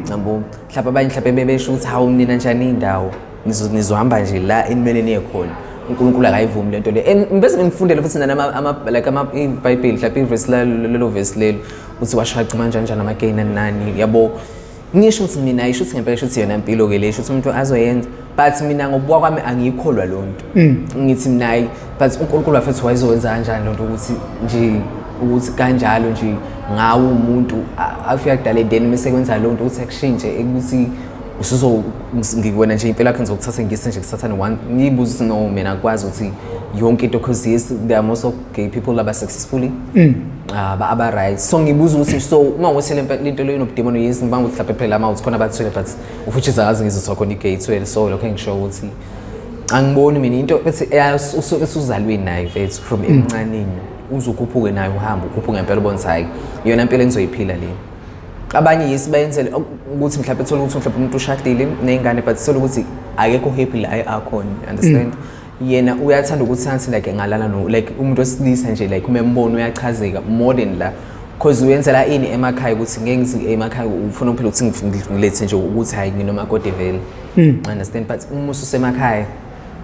yabo mhlawumbe abanye mhlawumbe bebesho ukuthi hawu mina njani indawo nizohamba nje la enimele niye khona uNkulunkulu akayivumi lento le bese ngifundele futhi nana like iBhayibheli mhlawumbe iverse lelo verse lelo uthi washaca kanjani amagay nani yabo ngisho ukuthi mina ayisho ukuthi ngempela ukuthi yona impilo ke lesho ukuthi umuntu azoyenza but mina ngokubuka kwami angikholwa lonto ngithi mina but uNkulunkulu wafethu wayezowenza kanjani lonto ukuthi nje ukuthi kanjalo nje ngawo umuntu afika kudala then bese kwenza lonto ukuthi akushintshe ukuthi usuzo ngikwena nje impela yakhe ngizokuthatha ngise nje kusathana one ngibuza no mina akwazi ukuthi yonke into cause yes there are most of gay people aba successfully aba right so ngibuza ukuthi so uma ngosele lento leyo inobudemoni yes ngibanga ukuthi lapha phela ama uthi khona abathwele but ufuthi zazi ngizothola khona igay 12 so lokho engisho ukuthi angiboni mina into ethi usuzalwe nayo vethu from emncaneni uzokhuphuke nayo uhamba ukhuphuke ngempela ubona hayi yona impela engizoyiphila le abanye yes bayenzele ukuthi mhlawumbe ethola ukuthi mhlawumbe umuntu ushadile nezingane but ethola ukuthi akekho happy la akhona understand yena uyathanda ukuthi athi like ngalala no like umuntu wesilisa nje like umembono uyachazeka more than la because uyenzela ini emakhaya ukuthi ngeke ngizi emakhaya ufuna ukuphela ukuthi ngilethe nje ukuthi hayi nginoma kodwa vele understand but uma usemakhaya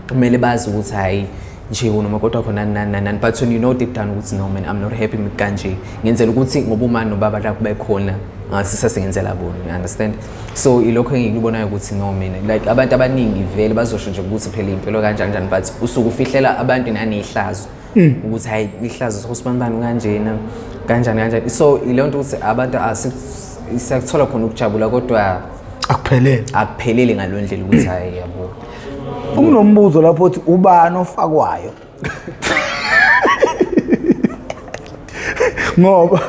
kumele bazi ukuthi hayi nje unoma kodwa khona nani but when you know deep down ukuthi no man I'm not happy kanje ngenzela ukuthi ngoba umama nobaba la kube khona ngasisa singenzela bona you understand so ilokho engikubonayo ukuthi no mina like abantu abaningi vele bazosho nje ukuthi phela impilo kanjani but usuku ufihlela abantu nani ihlazo ukuthi hayi ihlazo sosibambani kanjani so ilonto ukuthi abantu asakuthola khona ukujabula kodwa akuphelele ngalondlela ukuthi hayi yabo unombuzo lapho uthi ubani ofakwayo ngoba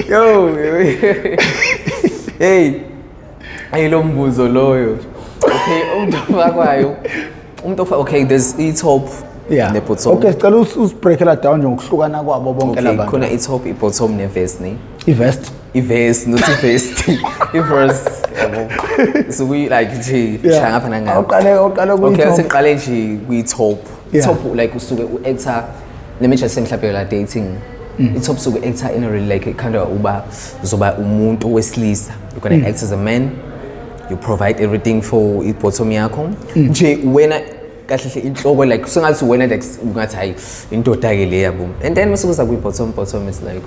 yo hey ayilombuzo loyo okay umuntu ofakwayo okay there's e-top ne-bottom okay sicela usibreakela down nje ngokuhlukana kwabo bonke labantu khona e-top i-bottom ne-vest ne i-vest not i-vest i-verse so we like nje shaya ngapha nangapha oqale okay siqale nje kwi-top top like usuke u-actor let me just say mhlawumbe la dating i-top suke actor in a really like kind of uzoba umuntu wesilisa you gonna act as a man you provide everything for i-bottom yakho nje wena kahle inhloko like sengathi wena like ungathi hayi indoda ke le yabo and then masukuza kwi-bottom is like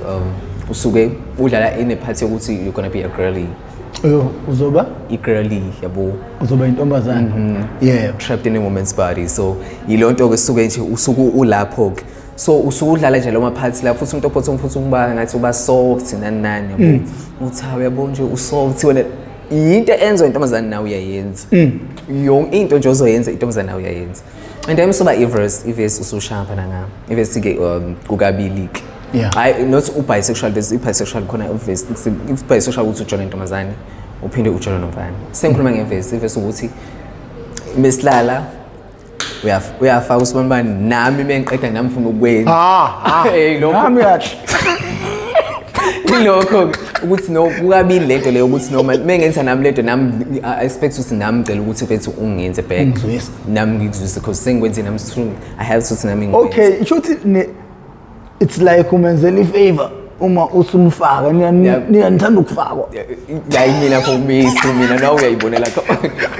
usuke udlala in a part yokuthi you're gonna be a girly uzoba i-girly yabo uzoba intombazana trapped in a woman's body so yilonto ke suke nje usuku ulapho ke so usuku udlala nje lo maphathi la futhi umuntu ophothong futhi umbanga ngathi uba soft nani yabo uthi uyabo nje usoft wena into enzo intombazana nawe uyayenza yonke into nje ozoyenza intombazana nawe uyayenza and then soba i-verse usushapha nanga i-verse ke kukabili hayi not u-bisexual there's i-bisexual khona i-verse i-bisexual ukuthi ujona intombazane uphinde ujona nomfana sengikhuluma nge-verse i-verse ukuthi mesilala uyafaka usibambani nami mengiqeda nami ngifuna ukwenza hey nami yathi ilokho ukuthi no kukabili lento leyo ukuthi noma mengenza nami lento nami I expect ukuthi nami ngicela ukuthi mfethu ungenze back nami ngikuzwise because sengikwenze nami I have to nami ngikwenze okay ishothi it's like umenzela ifavor uma usumfaka niyandithanda ukufakwa yayi mina for me mina nawe uyayibonela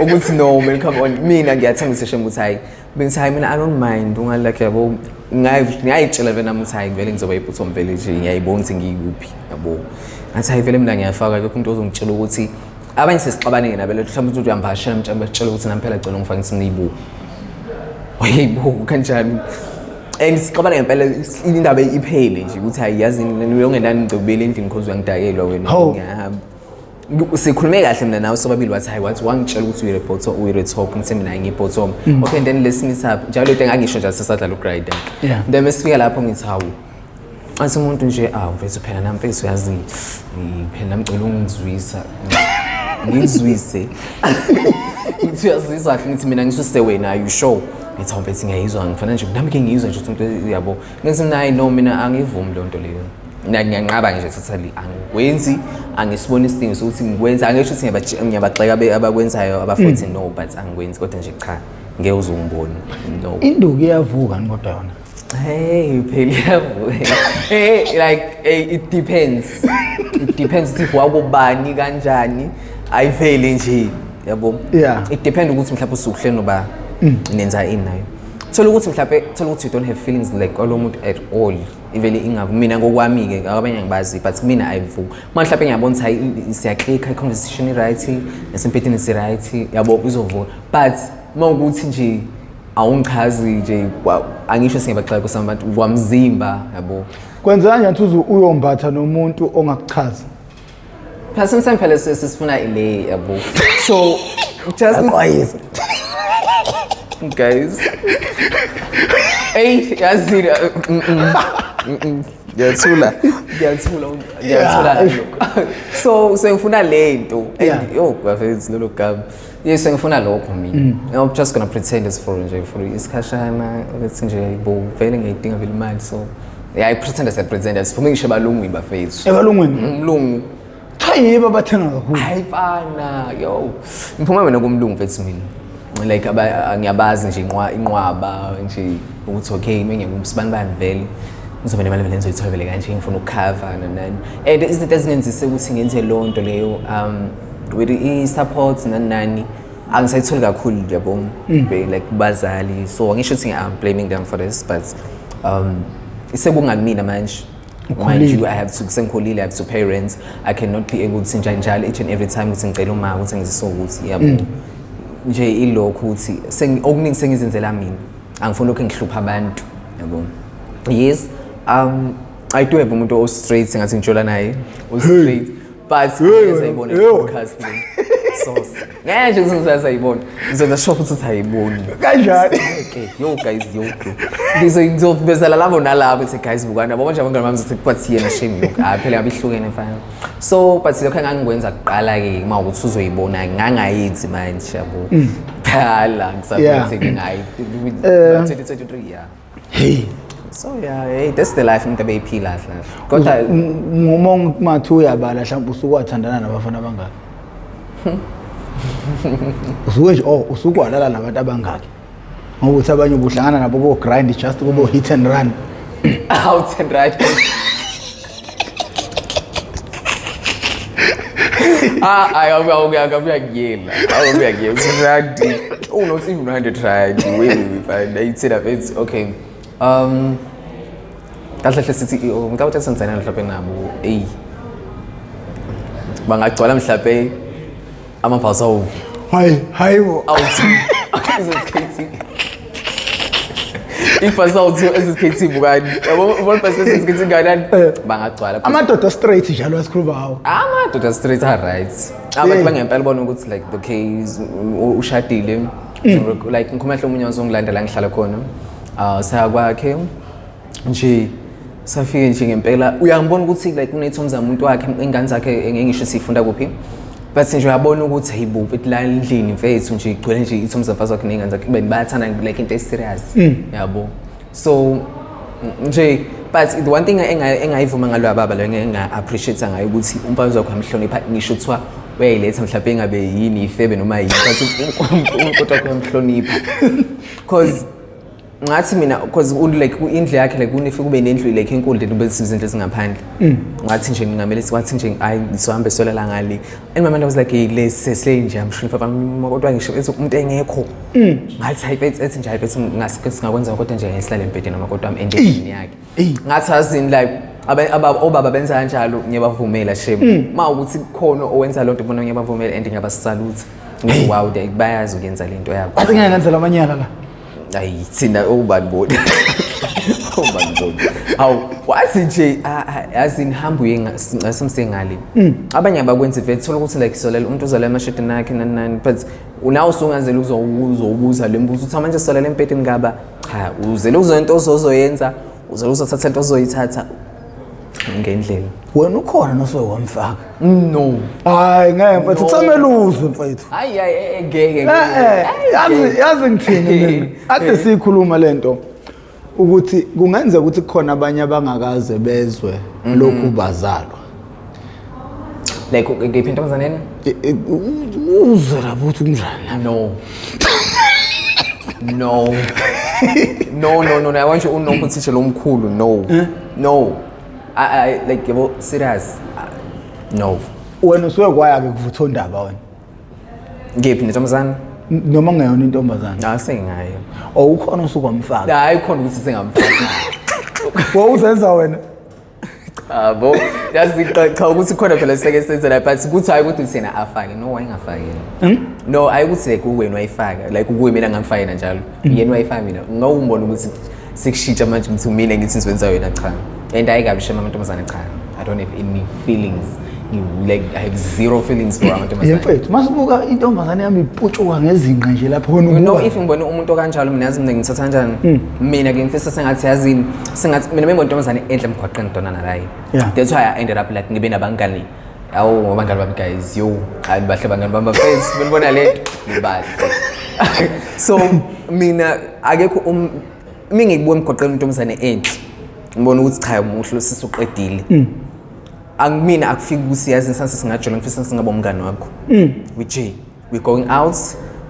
ukuthi no man come on mina ngiyathanda seshem ukuthi hayi bengithi hayi mina I don't mind ungalike yabo ngayitshela vena ukuthi hayi vele ngizoba iphutho vele nje ngiyayibona ukuthi ngikuphi yabo ngathi hayi vele mina ngiyafaka lokho umuntu ozongitshela ukuthi abanye sesixabane nabele mhlawumbe uthi uyambashela mtshela batshela ukuthi nampela gcina ngifaka isimnibu wayibo kanjani and siqabana ngempela indaba iphele nje ukuthi hayi yazi uyongenani ngicobele endlini because uyangidakelwa wena ngiyahamba sikhulume kahle mina nawe sobabili wathi hayi wathi wangitshela ukuthi uyi-retop ngithi mina ngiyi-bottom okay and then let's meet up njalo into engangisho nje sesadlala ugride then mesifika lapho ngithi hawu athi umuntu nje mfethu phela nami mfethu uyazi phela nami ngicela ungizwisa ngizwise ngithi uyazizwa ngithi mina ngisuse wena are you sure ngithi mfethu ngiyayizwa ngifana nje nami ke ngiyizwa nje ukuthi umuntu yabo ngithi nayi no mina angivumi le nto leyo ngiyanqaba nje totally angikwenzi angisiboni isidingo sokuthi ngikwenza angisho ukuthi ngiyabagxeka abakwenzayo abafuthi no but angikwenzi kodwa nje cha ngeke uzungibona no induku iyavuka kodwa yona hey phela iyavuka like it depends ukuthi wakubani kanjani ayiveli nje yabo it depend ukuthi mhlawumbe usukuhleni noba nenza ini nayo thola ukuthi you don't have feelings like alomuntu at all even ingavu mina ngokwami ke abanye ngibazi but mina ayivu mhlawumbe ngiyabona ukuthi hayi siyaclick i-conversation right nesempethini si right yabo uzovuka but mawukuthi nje awungichazi nje angisho singabaxaka kusabantu wamzimba yabo kwenzani nje uthi uyombatha nomuntu ongakuchazi phela sometimes phela sisifuna ile yabo so just guys hey yazi ngiyathula so ngifuna lento and yo bafethu lolo gaba yes ngifuna lokho mina I'm just going to pretend it's for isikhashana let's nje bo vele ngiyidinga vele imali so I pretend as for me ngisho balungwini bafethu ebalungwini umlungu chayiba bathenga kakhulu hayi fana yo ngiphuma mina kumlungu mfethu mina like ngiyabazi nje inqwaba nje ukuthi okay mina ngiyumsibani bani vele ngizobe nemali vele ngizoyithola vele kanje ngifuna ukukhava nani and izinto ezingenzise ukuthi ngenze lonto leyo with i-support nani angisayitholi kakhulu yabo like bazali so ngisho ukuthi I'm blaming them for this but sekungamina manje mind you I have to sengikhulile I have to pay rent I cannot be able to njalo each and every time ukuthi ngicela uma ukuthi ngizise ukuthi yabo nje ilokho ukuthi okuningi sengizenzela mina angifuni lokho ngihlupha abantu yabo yes I do have umuntu o straight ngathi ngitshola naye o straight but ngiyayibona podcast so ngeke nje ngisayibona ngizoza shop ukuthi ayiboni kanjani okay yo guys yo ngizobezela labo nalabo ethi guys bukana bonke abangani bami zithi but yena shame yo phela abihlukene mfana so but lokho engangikwenza kuqala ke uma ukuthi uzoyibona ngangayithi manje yabo phala ngisaphethe ngayi 2023 yeah hey so yeah hey that's the life into beyiphila kahle kodwa ngoma mathu uyabala mhlawumbe usukwathandana nabafana abangaki usuke nje usukwalala nabantu abangaki ngokuthi abanye ubuhlangana nabo bo grind just kubo hit and run out and right akuyakuyela usiradi not even 100 right way find I said that it's okay kahle sithi ngicabanga ukuthi senzana mhlawumbe nabo bangagcwala mhlawumbe amabhaso hayibo awuthi ifasawuthi ezisikhethi bukani yabo person ezisikhethi ngani bangagcwala amadoda straight njalo asikhuluma hawo amadoda straight are right abantu bangempela bona ukuthi like the case ushadile like ngikhumehla umunye wazongilanda la ngihlala khona saya kwakhe nje safike nje ngempela uyangibona ukuthi like kunethoms zamuntu wakhe ingane zakhe engisho sifunda kuphi but nje uyabona ukuthi hayibo la endlini mfethu nje igcwele nje ithoms zafazi wakhe nengane zakhe beni bayathanda like into serious yabo so nje but the one thing engayivuma ngalo ababa lo enga appreciate ngayo ukuthi umfazi wakhe amhlonipha ngisho kuthiwa uyayiletha mhlawumbe engabe yini ifebe noma yini but umuntu wakhe amhlonipha because ngathi mina because like indlu yakhe like unifika kube nendlu like enkulu then ube izinto ezingaphandle ngathi nje ngingamele sikwathi nje ayi ngisohambe solela ngale and my man was like hey lesele nje amshini mfana kodwa ngisho ethi umuntu engekho ngathi hayi ethi nje hayi singakwenza kodwa nje ngihlale embedeni noma kodwa endlini yakhe ngathi azini like obaba benza kanjalo ngiyabavumela shame mawukuthi khona owenza lonto bona ngiyabavumela and ngiyabasisalute ngithi wow bayazi ukuyenza lento yabo athi ngiyenzela amanyala la ayi thina obani awu wathi nje azinihambu ngasimsengale abanye abakwenza vele thola ukuthi like solela umuntu uzolela amashedi nakhe nani but unawo usungazela uzobuza lembuzo uthi manje solela empedeni ngaba cha uzele uzonto ozoyenza uzele uzothatha into ozoyithatha ngendlela wena ukhona nosewamfaka no hayi ngeke mfethu utsameluzwe mfethu hayi ngeke yazi ngithini mina ade sikhuluma lento ukuthi kungenzeka ukuthi khona abanye abangakaze bezwe lokhu bazalwa like ngiphi intombazaneni uzela buthi kunjani no I want you to know ukuthi lo mkhulu no I like yabo serious no wena usuke kwaya ke kuvutha ondaba wena ngiphi intombazana noma ngeyona intombazana sengayo ukhona usukwamfaka hayi khona ukuthi sengamfaka uzenza wena bo yazi cha ukuthi khona phela seke senza la but ukuthi hayi ukuthi sena afake no wayengafaki no ayikuthi kuwena wayifaka like kuwe mina ngamfaka njalo yena wayifaka mina ngawumbona ukuthi sikushintsha manje ukuthi mina ngithi siwenza wena cha and ayikabishe amantombazane cha I don't have any feelings like I have zero feelings for amantombazane mfethu masibuka intombazane yami iputshuka ngezinqa nje lapho wena no if ngibona umuntu kanjalo mina yazi mina ngithatha kanjani mina ngimfisa sengathi yazini sengathi mina ngibona intombazane enhle emgwaqeni dona nalayi that's why I ended up like ngibe nabangani awu ngobangani bami guys yo hayi bahle bangani bami bafethu benibona lento nibahle so mina akekho mina ngikubuka emgwaqeni intombazane enhle ngibona ukuthi cha umuhle sisuqedile angimina akufiki ukusiyazi insansi singajola ngifisa singaba umngani wakho we going out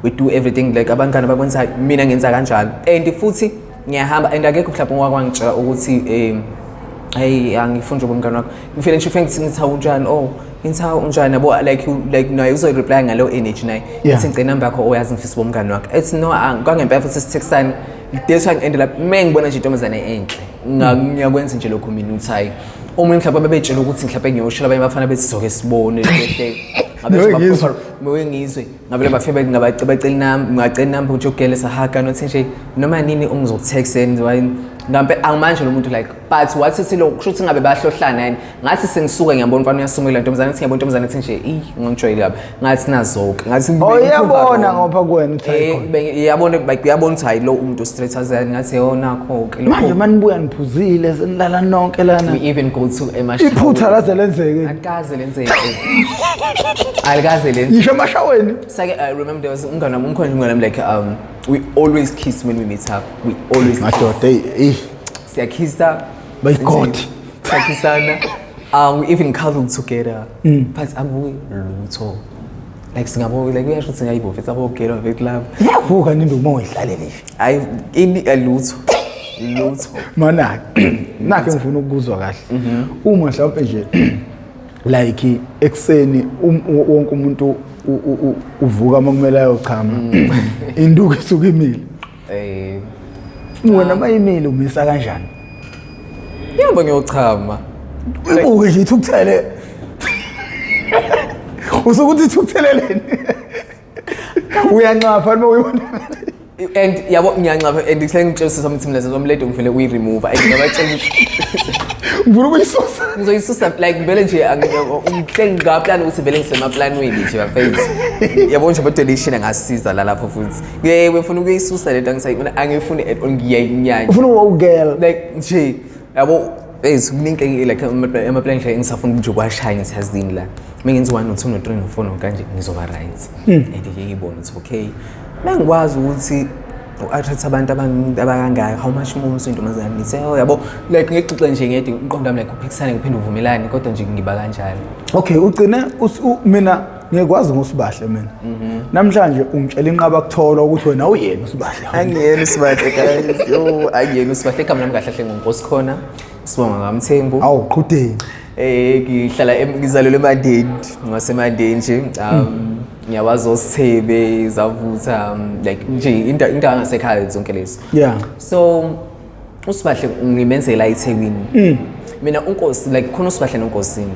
we do everything like abangani bakwenza mina ngenza kanjalo and futhi ngiyahamba and akekho mhlawumbe owakwangitshela ukuthi hey angifuna nje umngani wakho ngifile nje ngitha unjani ngitha unjani yabo like naye uzo reply ngalo energy naye ithi ngicela number yakho oyazi ngifisa umngani wakho it's no kwangempela futhi sitextani that's why ended up ngibona nje intombazane enhle ngiyakwenza nje lokho mina uthi hayi omunye mhlawumbe bebetshela ukuthi mhlawumbe ngiyoshila abanye bafana bethi soke sibone lehle ngabe ngizwe ngabe bafike ngabacela nami ngacela number ukuthi ugele sahaga nothi nje noma nini ungizokutext and ngambe angimanje lo muntu like but wathi sithi lo kushuthi ngabe bahlohlana yini ngathi sengisuka ngiyabona mfana uyasungela intombazane ethi ngiyabona intombazane ethi nje ngangijwayele kabi ngathi nazoke ngathi iyabona ngopha kuwena uthi yabona uyabona ukuthi hayi lo umuntu straight azani ngathi nakho ke lokho manje manibuya niphuzile senilala nonke lana we even go to emashawa iphutha laze lenzeke akaze lenzeke alikaze lenzeke ngisho emashaweni sake I remember there was umngane umkhonjwe like we always kiss when we meet up we always madoda siyakissa by God sakissana we even cuddle together but abuke lutho like singabo like uyasho ukuthi ngayibo fethu abogela vek love yavuka nindo uma uyidlalele nje I ini lutho mana nakhe ngifuna ukuzwa kahle uma mhlawumbe nje like ekseni wonke umuntu uvuka makumele ayochama induku esuka imile wena mayimile umisa kanjani yebo ngiyochama uke nje ithukuthele usukuthi ithukutheleleni uyanqapha noma uyibona and yabo ngiyanqapha and ngitshela something lezo zomlede ngifele uyi remove ayingabatshela ngifuna ukuyisusa ngizoyisusa like vele nje ngihle ngaplan ukuthi vele ngisemaplanweni nje bafethu yabo nje donation ngasiza la lapho futhi yebo ngifuna ukuyisusa lento angisayibona angifuni at all ngiyayinyanya ufuna ukugela like nje yabo kuningi like emaplan nje ngisafuna nje kwashaya ngisazini la mengenza 1 2 3 4 kanje ngizoba right and ngiyibona ukuthi okay mangikwazi ukuthi athatha abantu abangangaka how much more usintomazane ngithi yabo like ngixoxe nje ngede umqondo wami like uphikisane ngiphinde uvumelane kodwa nje ngiba kanjalo okay ugcine mina ngiyekwazi ngoSibahle mina namhlanje ungitshela inqaba kuthola ukuthi wena uyena uSibahle angiyena uSibahle guys yo angiyena uSibahle igama lami kahle ngoNkosikhona sibonga kaMthembu awu qhudeni ngihlala ngizalelwe eMandeni ngaseMandeni nje ngiyawazi oSithebe zavutha like nje into angasekhaya zonke lezi yeah so uSibahle ngimenzela eThekwini mina uNkosi like khona uSibahle noNkosini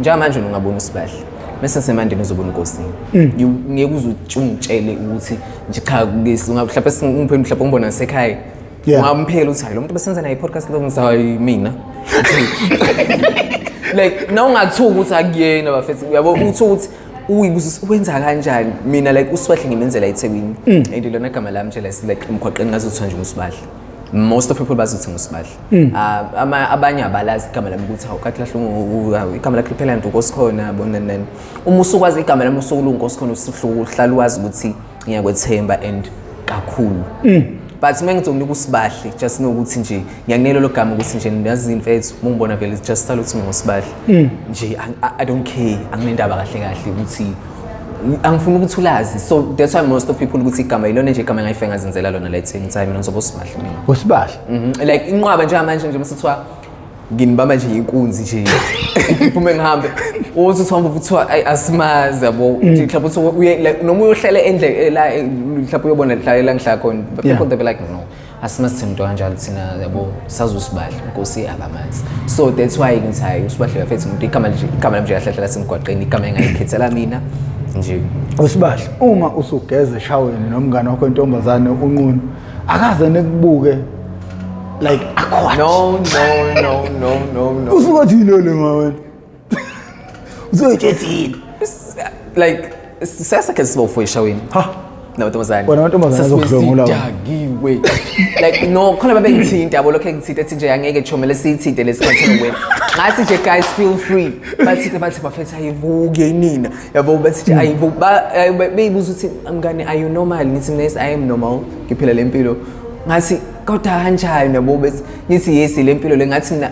njengamanje ungabona uSibahle bese seMandeni uzobona uNkosini ngeke uzutshungitshele ukuthi nje cha mhlawumbe mhlawumbe umbona ngasekhaya ungamphela uthi hayi lo muntu besenza naye podcast lo ngizayi mina like na ungathuka ukuthi akuyena bafethi uyabo uthi ukuthi wenza kanjani mina like uSibahle ngimenzela eThekwini and lona igama lami nje like emgwaqeni ngazothi nje uSibahle most of people bazothi nguSibahle abanye abalazi igama lami ukuthi awukathi lahle igama lakhe liphela ndonkosikhona bona nani uma usukwazi igama lami usukulunkosikona usuhlala wazi ukuthi ngiyakwethemba and kakhulu but mengizomnika uSibahle just nokuthi nje ngiyanginelo logama ukuthi nje ngiyazi mfethu ungibona vele just start ukuthi ngoSibahle nje I don't care anginendaba kahle kahle ukuthi angifuna ukuthi ulazi so that's why most of people ukuthi igama ilona nje igama engayife ngazenzela lona la eThekwini time mina ngizoba uSibahle mina uSibahle like inqwaba nje manje mesithwa nginibamba nje inkunzi nje uphume ngihambe uthi uthomba ukuthiwa asimazi yabo mhlawumbe uthi uye like noma uyohlala endle la mhlawumbe uyobona la ngihlala khona people they be like no asimazi thina into kanjalo thina yabo sazi uSibahle Nkosi abamazi so that's why ngithi hayi uSibahle yafethi umuntu igama lami nje kahle lasemgwaqeni igama engayikhethela mina nje uSibahle uma usugeza eshaweni nomngane wakho intombazane unqunu akaze nekubuke like akwat no usukathi yilole mawena uzoyithini like sasakhe sibo eshaweni ha nabantomazane bona abantomazane azokudlongula jagiwe like no khona babe ngithinta yabo lokho engithinta ethi nje angeke chomele sithinte lesikhathini wena ngathi nje guys feel free bathi bafetha ayivuke nina yabo bathi ayivuke beyibuza ukuthi mngane are you normal ngithi mina I am normal ngiphila lempilo ngathi kodwa kanjani yabo bethi ngithi yes lempilo le ngathi mina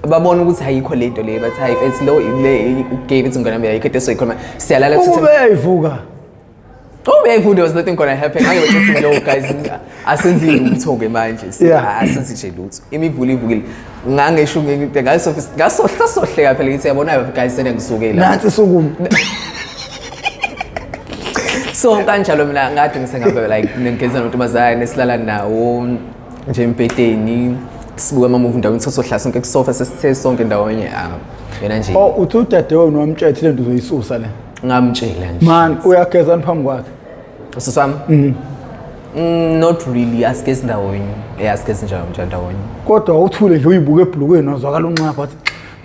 babona ukuthi ayikho lento le bathi hayi it's low le ugave it ngana mina ayikho into soyikhona siyalala sithi ubeyivuka there was nothing gonna happen. I was just no guys. Asenzi ukuthoke manje. Asenzi nje lutho. Imivula ivukile. Ngangesho ngeke ngasohleka phela ngithi yabona guys sene ngisukela. Nathi sukumi. So kanjalo mina ngade ngisengabe like ngengeza nontombazane esilala nawo nje empedeni sibuka ama movie ndawo sohla sonke kusofa sesithe sonke ndawonye yena nje. Oh uthi udadewenu wamtshela lento uzoyisusa le. Ngamtshela nje. Man uyageza phambi kwakhe. Siswami? Not really asigezi ndawonye. Asigezi njalo ndawonye. Kodwa uthule nje uyibuka ebhlukweni wazwakala unxapha athi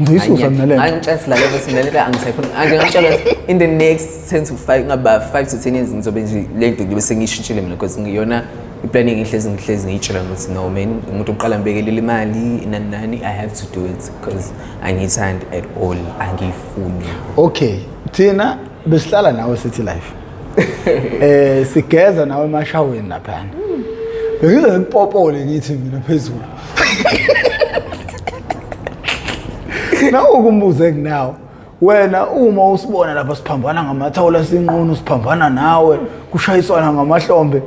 ngiyisusa mina le. Angitshela leyo sinalela angisayifuna. Angitshela in the next 10 to 5 ngaba 5 to 10 years ngizobe nje lento ngibe sengishintshile mina because ngiyona iplanning ngihlezi ngiyitshela ukuthi no man umuntu oqala ngibekelela imali nani I have to do it because I need hand at all angifuni. Okay thina besihlala nawe City Life sigeza nawe emashaweni lapha bengize ngipopole ngithi mina phezulu na ukumbuze kunawo wena uma usibona lapha siphambana ngamathawula sinqunu siphambana nawe kushayiswana ngamahlombe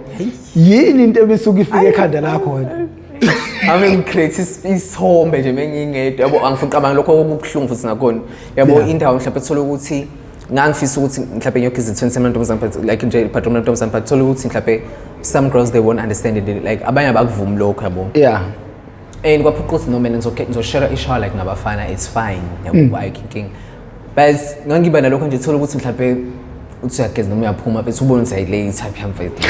yini into ebisuka ifike ekhanda lakho wena ave ngicreate isithombe nje mengingedwa yabo angifuna ucabanga lokho okubuhlungu futhi nakhona yabo indawo mhlawumbe ethola ukuthi ngangifisa ukuthi mhlawumbe ngiyoke izithweni semantombazane but like nje patron mantombazane but thola ukuthi mhlawumbe some girls they won't understand it like abanye abakuvumi lokho yabo and kwaphoqa ukuthi no man ngizoshare ishower like nabafana it's fine yabo ayikho but ngangiba nalokho nje thola ukuthi mhlawumbe uthi uyageza noma uyaphuma bese ubone ukuthi ayile type yamfethu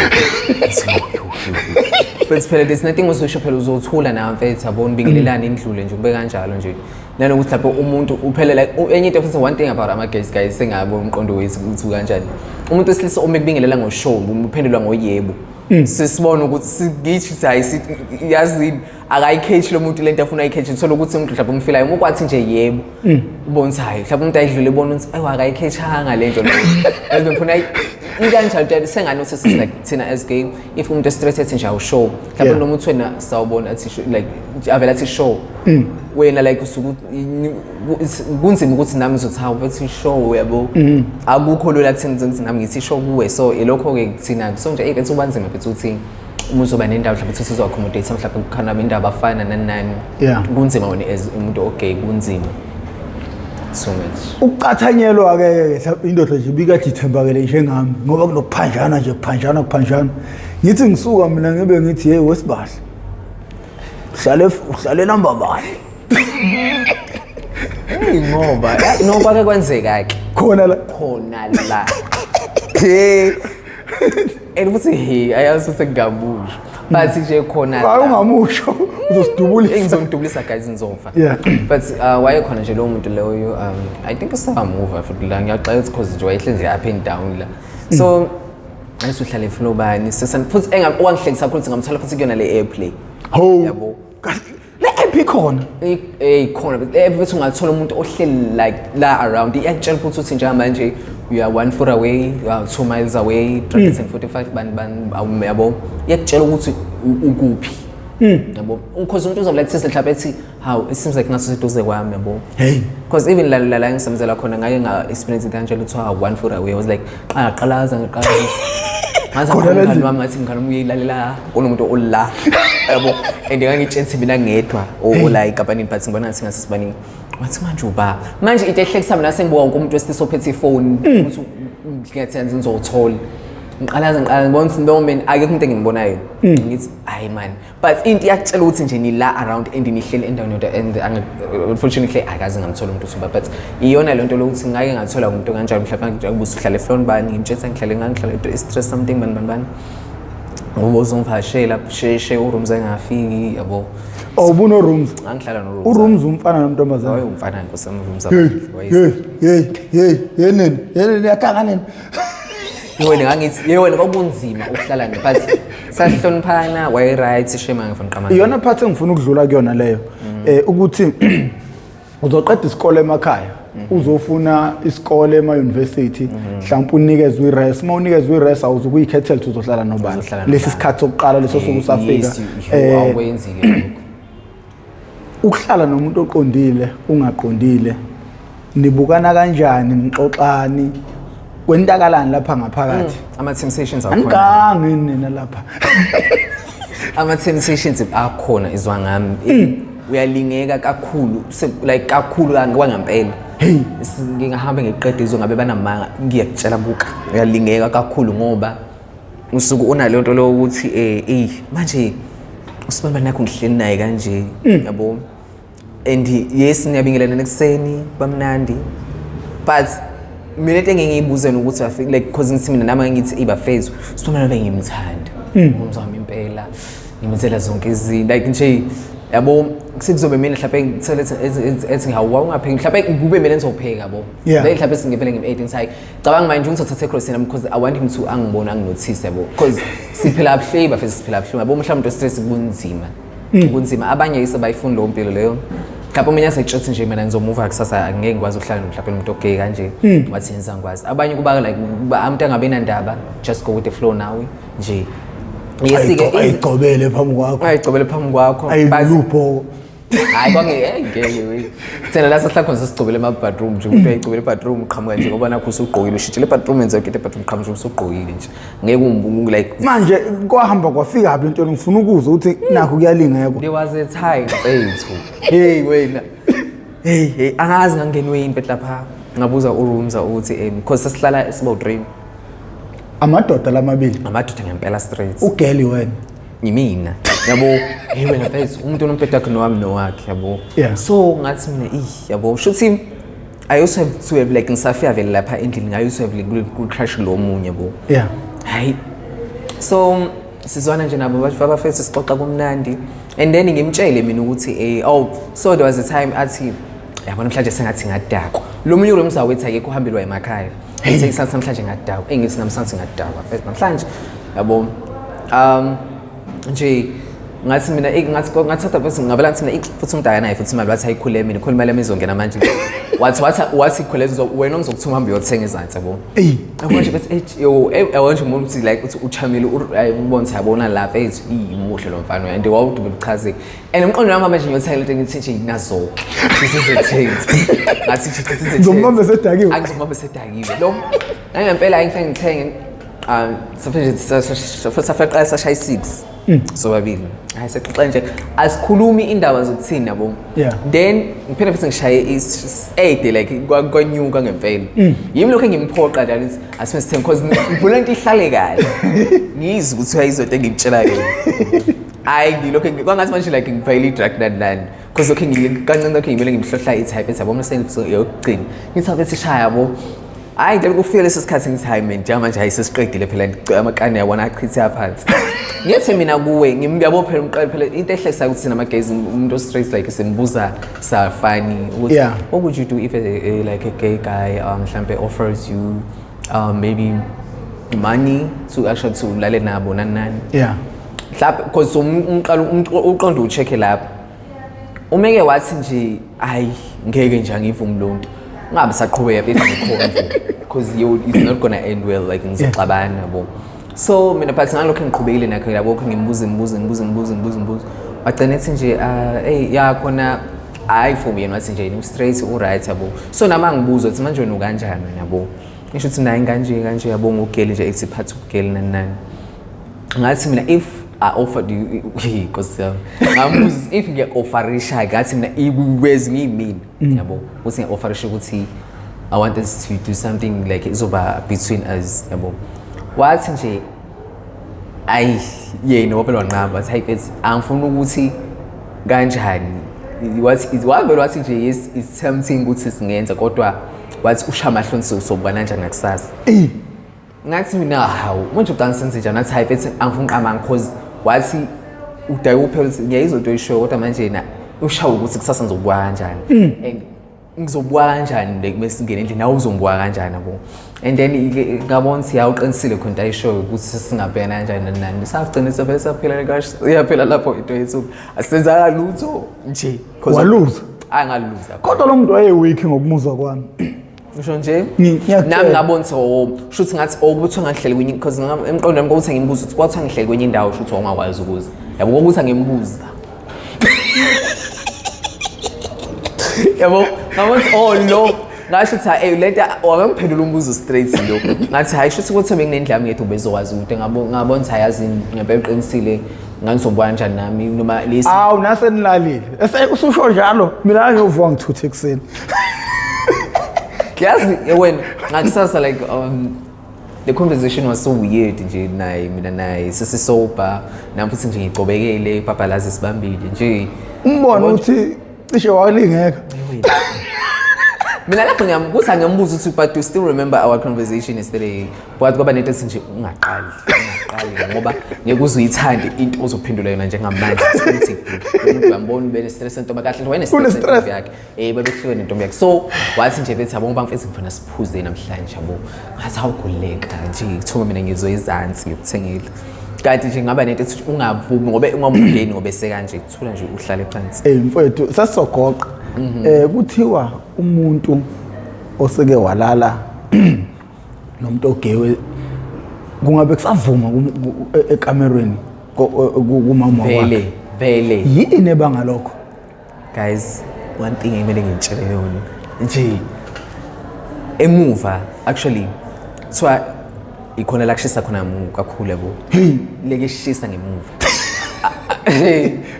but phela there's nothing usho phela uzothula nawe mfethu yabona bingelelana indlule nje kube kanjalo nje nanokuthi lapho umuntu uphela like enye into futhi one thing about ama guys sengabo umqondo wethu ukuthi kanjani umuntu esilisa uma kubingelela ngoshow uphendulwa ngoyebo sisibona ukuthi ngithi hayi yazi akayikheshi lo muntu lento afuna ayikheshi thola ukuthi umuntu mhlawumbe umfilayo ukwathi nje yebo ubonisa hayi mhlawumbe umuntu ayidlule ebona ukuthi ayi akayikheshanga lento leyo yazi befuna ikanjalo senganotice like thina as gay if umuntu stressed nje awushow mhlawumbe lo muntu wena sawubona athi like avela athi show wena like usuku kunzima ukuthi nami ngizothi hawu bethi show yabo akukho lula kuthini ukuthi nami ngithi show kuwe so ilokho ke kuthina so nje ithi ubanzima bethu uthi uma uzoba nendawo mhlawumbe uthi sizo accommodate mhlawumbe kukhona indaba afana nani kunzima wona as umuntu okay kunzima so much ukucathanyelwa ke mhlawumbe indoda nje bikathi ithembakele njengami ngoba kunokuphanjana nje kuphanjana ngithi ngisuka mina ngibe ngithi hey wesibahla uhlale number bani ngoba noba ke kwenzeka ke khona la futhi he ayazi ukuthi ngabusho bathi nje khona la ungamusho uzosidubulisa ngizodubulisa guys ngizofa but wayekhona nje lo muntu leyo I think usamove futhi la ngiyaxela ukuthi cause nje wayehle nje up and down la so ayisuhlala eflobani futhi engangihlekisa ukuthi ngamthola futhi kuyona le airplay yabo le app khona khona bethi ungathola umuntu ohleli like la around iyakutshela futhi ukuthi njengamanje you are 1 foot away, you are 2 miles away, 345 ban yabo iyakutshela ukuthi ukuphi yabo because umuntu uzobe like mhlawumbe ethi how it seems like naso seduze kwami yabo because even la ngisemzela khona ngake nga experience kanjalo ukuthi 1 foot away I was like ngaqalaza ngathi ngani wami ngathi ngani uyilalela kunomuntu ola yabo and ngangitshenthi mina ngedwa la ekampanini but ngibona ngathi ngasisibaningi wathi manje uba manje into ehlekisa mina sengibuka wonke umuntu wesisophethe ifone ukuthi ngiyathenza ngizothola ngiqalaza ngibona ukuthi no man akekho umuntu engimbonayo ngithi hayi man but into iyakutshela ukuthi nje ni la around and nihleli endaweni yodwa and unfortunately akaze ngamthola umuntu usuba but iyona lento lokuthi ngake ngathola umuntu kanjalo mhlawumbe ngibuza uhlala eflone bani ngimtshela ngihlala stress something bani ngoba uzongivashela sheshe urooms engafiki yabo awubuno rooms angihlala no rooms urooms umfana nomntombazana hayi umfana ngosam rooms yena yakanga nini yena ngangithi yena kwakunzima ukuhlala naye but sahloniphana way right shema ngifuna qamana iyona part engifuna ukudlula kuyona leyo ukuthi uzoqeda isikole emakhaya uzofuna isikole ema-university mhlawumbe unikezwe i-res uma unikezwe i-res awuzukuyikhethela ukuthi uzohlala nobani lesi sikhathi sokuqala leso sokusafika awukwenzike ukuhlala nomuntu oqondile ungaqondile nibukana kanjani nixoxani kwentakalani lapha ngaphakathi ama-temptations angigangi nina lapha ama-temptations akhona izwa ngami uyalingeka kakhulu like kakhulu kwangampela ngingahamba ngeqeda izwe ngabe banamanga ngiyakutshela buka uyalingeka kakhulu ngoba usuku unale nto lo ukuthi manje usibamba nakho ngihleli naye kanje yabo and yes ngiyabingelana nekuseni bamnandi but mina into engiyibuzeni ukuthi afike like because ngithi mina nami ngithi ibafezu sibona bebe ngimthanda umzami impela ngimenzela zonke izinto like nje yabo sikuzobe mina mhlawumbe ngithele ethi hawu ungapheki mhlawumbe kube mina engizopheka yabo mhlawumbe singivele ngim-18 sayi cabanga manje ngizothatha cross yena because I want him to angibona anginotice yabo because siphila flavor fesi siphila flavor yabo mhlawumbe stress kunzima abanye yisebayifuna lo mpilo leyo mhlawumbe mina sayitshothi nje mina ngizomove kusasa angeke ngikwazi ukuhlala mhlawumbe umuntu ogay kanje wathi yenza ngikwazi abanye kuba like umuntu angabe nandaba just go with the flow nawe nje yesike ayigcobele phambi kwakho ayilupho hayi kwangeke we thina la sihlala sigcobele ama-bathroom nje umuntu ayigcobele i-bathroom uqhamuka nje ngoba nakho usugqokile ushitshile i-bathroom enza ukhethe i-bathroom uqhamuka usugqokile nje ngeke like manje kwahamba kwafika aphi into ngifuna ukuzwa ukuthi nakho kuyalingeka there was a time bethu hey wena hey angazi ngangenwe yini bethu lapha ngabuza urooms ukuthi because sasihlala sibo-3 amadoda lamabili amadoda ngempela straight ugeli wena yimina yabo hey wena mfethu umuntu onompetha wakhe nowami nowakhe yabo so ngathi mina yabo shuthi I also have to have like ngisafika vele lapha endlini I also have like crush lo munye yabo hayi so sizwana nje nabo bafethu sixoxa kumnandi and then ngimtshele mina ukuthi so there was a time athi yabona mhlanje sengathi ngadakwa lo munye uromsa wethu akekho uhambelwa emakhaya ethi namhlanje ngadakwa engithi namhlanje ngadakwa first namhlanje yabo nje ngathi mina ngathatha bese ngavela ngathi mina futhi umdala naye futhi imali wathi ayikhule mina ikhuluma le mizongena manje wathi khuleza wena ngizokuthuma hamba uyothenga izansi yabo manje bese yo awanje umuntu uthi like uthi uchamile ubona sayabona lapha ethi imuhle lo mfana and wawudume uchaze and umqondo wami manje ngiyothenga lento ngithi nje nazo this is a change ngathi this is a ngizomama sedakiwe angizomama sedakiwe lo ngempela ayingifenge ngithenge safaqala sashaya 6 sobabili hayi sexoxa nje asikhulumi indaba zokuthini yabo then ngiphela futhi ngishaye is8 like kwanyuka ngempela yimi lokho engimphoqa njalo asifese because ngivula into ihlale kahle ngizwe ukuthi ayizonto engikutshela yona hayi ngilokho kwangathi manje like ngifayile drug nani because lokho ngikancane lokho ngimele ngimhlohla itype ethi yabo mase ngiyokugcina ngithi abethi shaya yabo hayi ngeke kufike lesi sikhathi ngithi hayi man manje ayisesiqedile phela amakani yabona achitha phansi ngithi mina kuwe ngiyabo phela umqala phela into ehlekisa ukuthi namagezi umuntu straight like simbuza safani ukuthi what would you do if like a gay guy mhlambe offers you maybe money to actually to lale nabo nani mhlawumbe because umqala uqonda ucheck lapha umeke wathi nje hayi ngeke nje angivume lonto ngabe saqhubeka bese ngikhona because it's not gonna end well like ngizoxabana yabo so mina phathi ngalokho ngiqhubekile nakho yabo ngimbuza wagcina ethi nje hey yakhona hayi for yena wathi nje ni straight right yabo so nama ngibuza ukuthi manje wena kanjani yabo ngisho ukuthi naye kanje yabo ngogeli nje ethi phathi ugeli nani ngathi mina if I offered you because ngambuza if ngiya offerisha ngathi mina iwezi ngimini yabo uthi ngiya offerisha ukuthi I want us to do something like izoba between us yabo wathi nje ayi yena wapela wanqaba wathi hey angifuna ukuthi kanjani wathi nje yes it's something ukuthi singenza kodwa wathi usha amahlonso sobana kanjani nakusasa ngathi mina hawu manje uqanisenze njani nathi hey angifuna uqama because wathi udayi uphela ngiyayizonto eyishoyo kodwa manje na ushawa ukuthi kusasa ngizobuka kanjani and ngizobuka kanjani like mesingene endlini nawe uzombuka kanjani yabo and then ngabona ukuthi yawuqinisile khona ayishoyo ukuthi singabhena kanjani nani sagcinisa bese saphela kahle iyaphela lapho into yethu asenza lutho nje waluza angaluza kodwa lo muntu wayeweak ngokumuzwa kwami usho nje nami ngabona shuthi ngathi ukuthi ngihleli kwenye because emqondo wami ukuthi ngimbuza ukuthi kwathi ngihleli kwenye indawo shuthi ongakwazi ukuza yabo ukuthi ngimbuza yabo ngabona lo ngasho ukuthi hey leta wangiphendula umbuzo straight lo ngathi hayi shuthi ukuthi benginendlami yethu bezokwazi ukuthi ngabona ukuthi hayazi ngempela uqinisile ngangizobuka kanjani nami noma lesi nase nilalile ususho njalo mina ngiyovuka ngithuthe ekseni yazi wena ngakusasa like the conversation was so weird nje naye mina naye sisisoba nami futhi nje ngicobekele ibhabhalazi sibambile nje umbona ukuthi cishe walingeka mina lapho ngiyambuza ngiyambuza ukuthi but you still remember our conversation yesterday but kwaba nento ethi nje ungaqali ngoba ngeke uzuyithande into ozophendula yona njengamanje ukuthi umuntu uyambona ube stress into makahle wena stress yakhe babehlukene nentombi yakhe so wathi nje bethi yabo ngoba mfethu ngifuna siphuze namhlanje yabo ngathi awuguleka nje kuthiwa mina ngizoyizansi ngikuthengile kanti nje ngaba nento ethi ungavumi ngoba ungomndeni ngoba sekanje kuthola nje uhlale phansi mfethu sasizogoqa kuthiwa umuntu oseke walala nomuntu ogewe kungabe kusavuma ekamerweni kumama wakhe vele yini ebanga lokho guys one thing engimele ngitshele yona nje emuva actually so ikhona la kushisa khona kakhulu yabo leke shisa ngemuva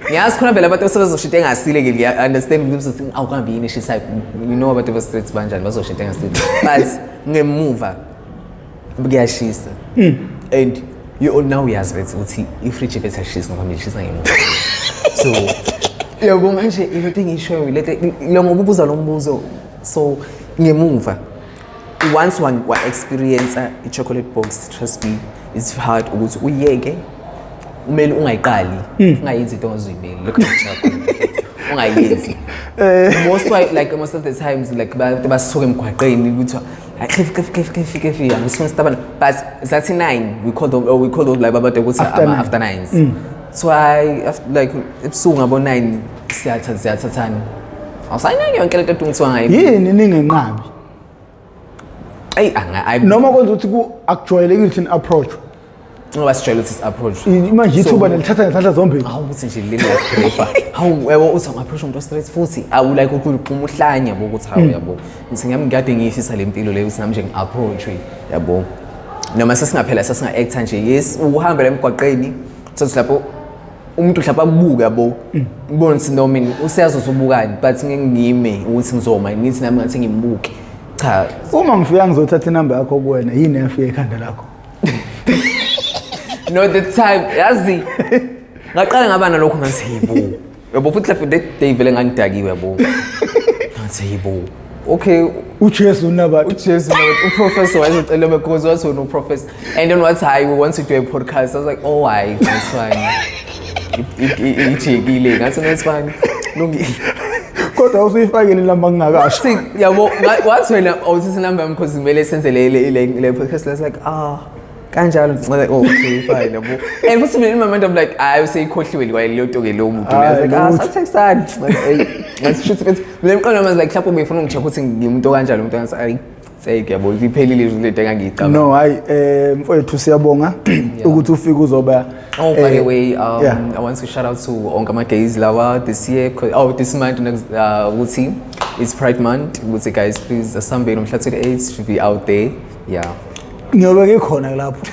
ngiyazi khona vele abantu sebezoshita engasile ke ngiya understand ukuthi awukambi yini shisa you know abantu streets banjani bazoshita engasile but ngemuva kuyashisa and you all now uyazi ukuthi ifridge ifethu ashisa ngoba ngishisa ngemuva so yabo manje into engishoyo lo ngoba ubuza lo mbuzo so ngemuva once one experience a chocolate box trust me it's hard ukuthi uyeke umele ungayiqali ungayenzi into ongazuyimeli lokho ngiyachapha ungayenzi most of the times like basisuka emgwaqeni ukuthi Cliff angisifuna sitabana but zathi 9 we call those like abantu ukuthi after 9s so like ebusuku ngabo 9 siyathathana awusayinake yonke lento etungithiwa ngayo yini ningenqabi noma kwenza ukuthi ku-akujwayelekile thina approach ngoba sijwayele ukuthi approach manje ithuba nelithatha ngezandla zombili ukuthi nje leli lagrepha yabo uthi unga-approach umuntu straight futhi awulike ukuphuma uhlanye yabo ukuthi hawu yabo ngithi ngiyade ngiyishisa le mpilo leyo ukuthi nami nje ngi-approach yabo noma sesingaphela sesinga-acta nje yes uhambela emgwaqeni sothi lapho umuntu mhlawumbe akubuke yabo ubone ukuthi no mina usiyazi usubukani but ngingime ukuthi ngizoma ngithi nami ngathi ngimbuke cha uma ngifika ngizothatha inamba yakho kuwena yini efika ekhanda lakho no the time yazi ngaqala ngaba nalokho ngathi yibo yabo futhi lapho day vele ngangidakiwe yabo ngathi yibo okay uJesu unaba uprofessor wayezocela because was no professor and then what I want to do a podcast I was like oh why that's fine ichekile ngathi no it's fine lungile kodwa usuyifakile namba ngingakasho yabo wathi wena awuthi number because kumele senze le podcast was like kanjalo like okay fine yabo and for some moment I'm like I say ikhohliwe leyo nto ke lo muntu like sathexani let's shoot it le mqondo was like mhlawumbe befuna ngicheck ukuthi ngimuntu kanjalo umuntu angathi ayi say yabo iphelile le nto engangicabanga no hayi mfowethu siyabonga ukuthi ufike uzoba by the way I want to shout out to onke ama-gays lawa this year this month ukuthi it's Pride Month ukuthi guys please asambeni umhla 28 should be out there yeah ngiyobeke khona lapho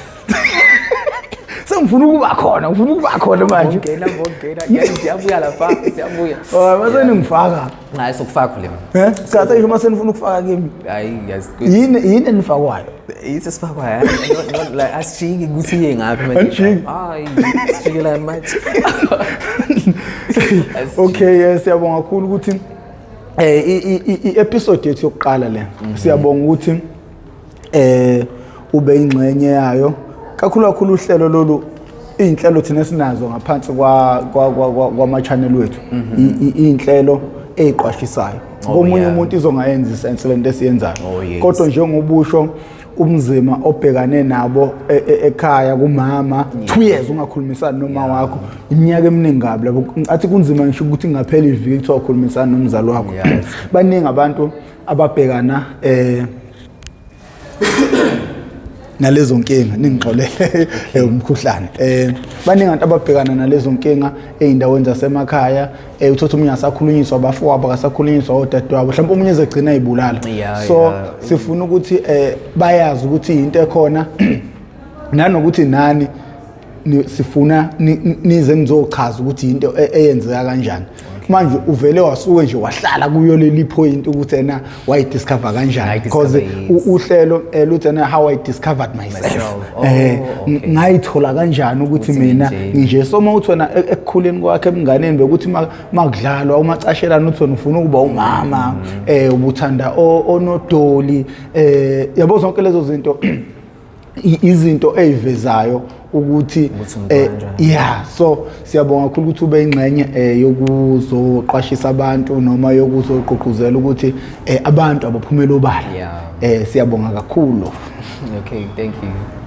sengifuna ukuba khona manje ngena siyabuya lapha siyabuya maseni ngifaka hayi sokufaka le sikhatha nje maseni ufuna ukufaka kimi hayi yes yini enifakwayo yithi sifakwayo like asijiki ukuthi iye ngaphi manje hayi sijikela manje okay siyabonga kakhulu ukuthi i-episode yethu yokuqala le siyabonga ukuthi ube ingxenye yayo kakhulu uhlelo lolu inhlelo thina sinazo ngaphansi kwama channel wethu inhlelo eziqwashisayo komunye umuntu izongayenza isense lento esiyenzayo kodwa njengobusho umzima obhekane nabo ekhaya kumama 2 years ungakhulumisana noma wakho iminyaka eminingi kabi lapho athi kunzima ngisho ukuthi ngaphela iviki kuthiwa ukhulumisana nomzali wakho baningi abantu ababhekana nalezo nkinga ningixolele umkhuhlane baningi abantu ababhekana nalezo nkinga eindaweni zasemakhaya uthatha umunye asakhulunyiswa abafowabo akasakhulunyiswa odadewabo mhlawumbe umunye ezegcina izibulala so sifuna ukuthi bayazi ukuthi into ekhona nanokuthi nani sifuna nize nizochaza ukuthi into eyenzeka kanjani manje uvele wasuke nje wahlala kuyo leli point ukuthi ena why discover kanjani because uhlelo luthena how I discovered myself ngayithola kanjani ukuthi mina nje soma uthona ekukhuleni kwakhe ebunganeni bekuthi makudlalwa umacashelana uthona ufuna ukuba umama ubuthanda onodoli yabo zonke lezo zinto izinto ezivezayo ukuthi so siyabonga kakhulu ukuthi ube ingxenye yokuzoqashisa abantu noma yokuzoqoquzela ukuthi abantu abaphumela obala siyabonga kakhulu okay thank you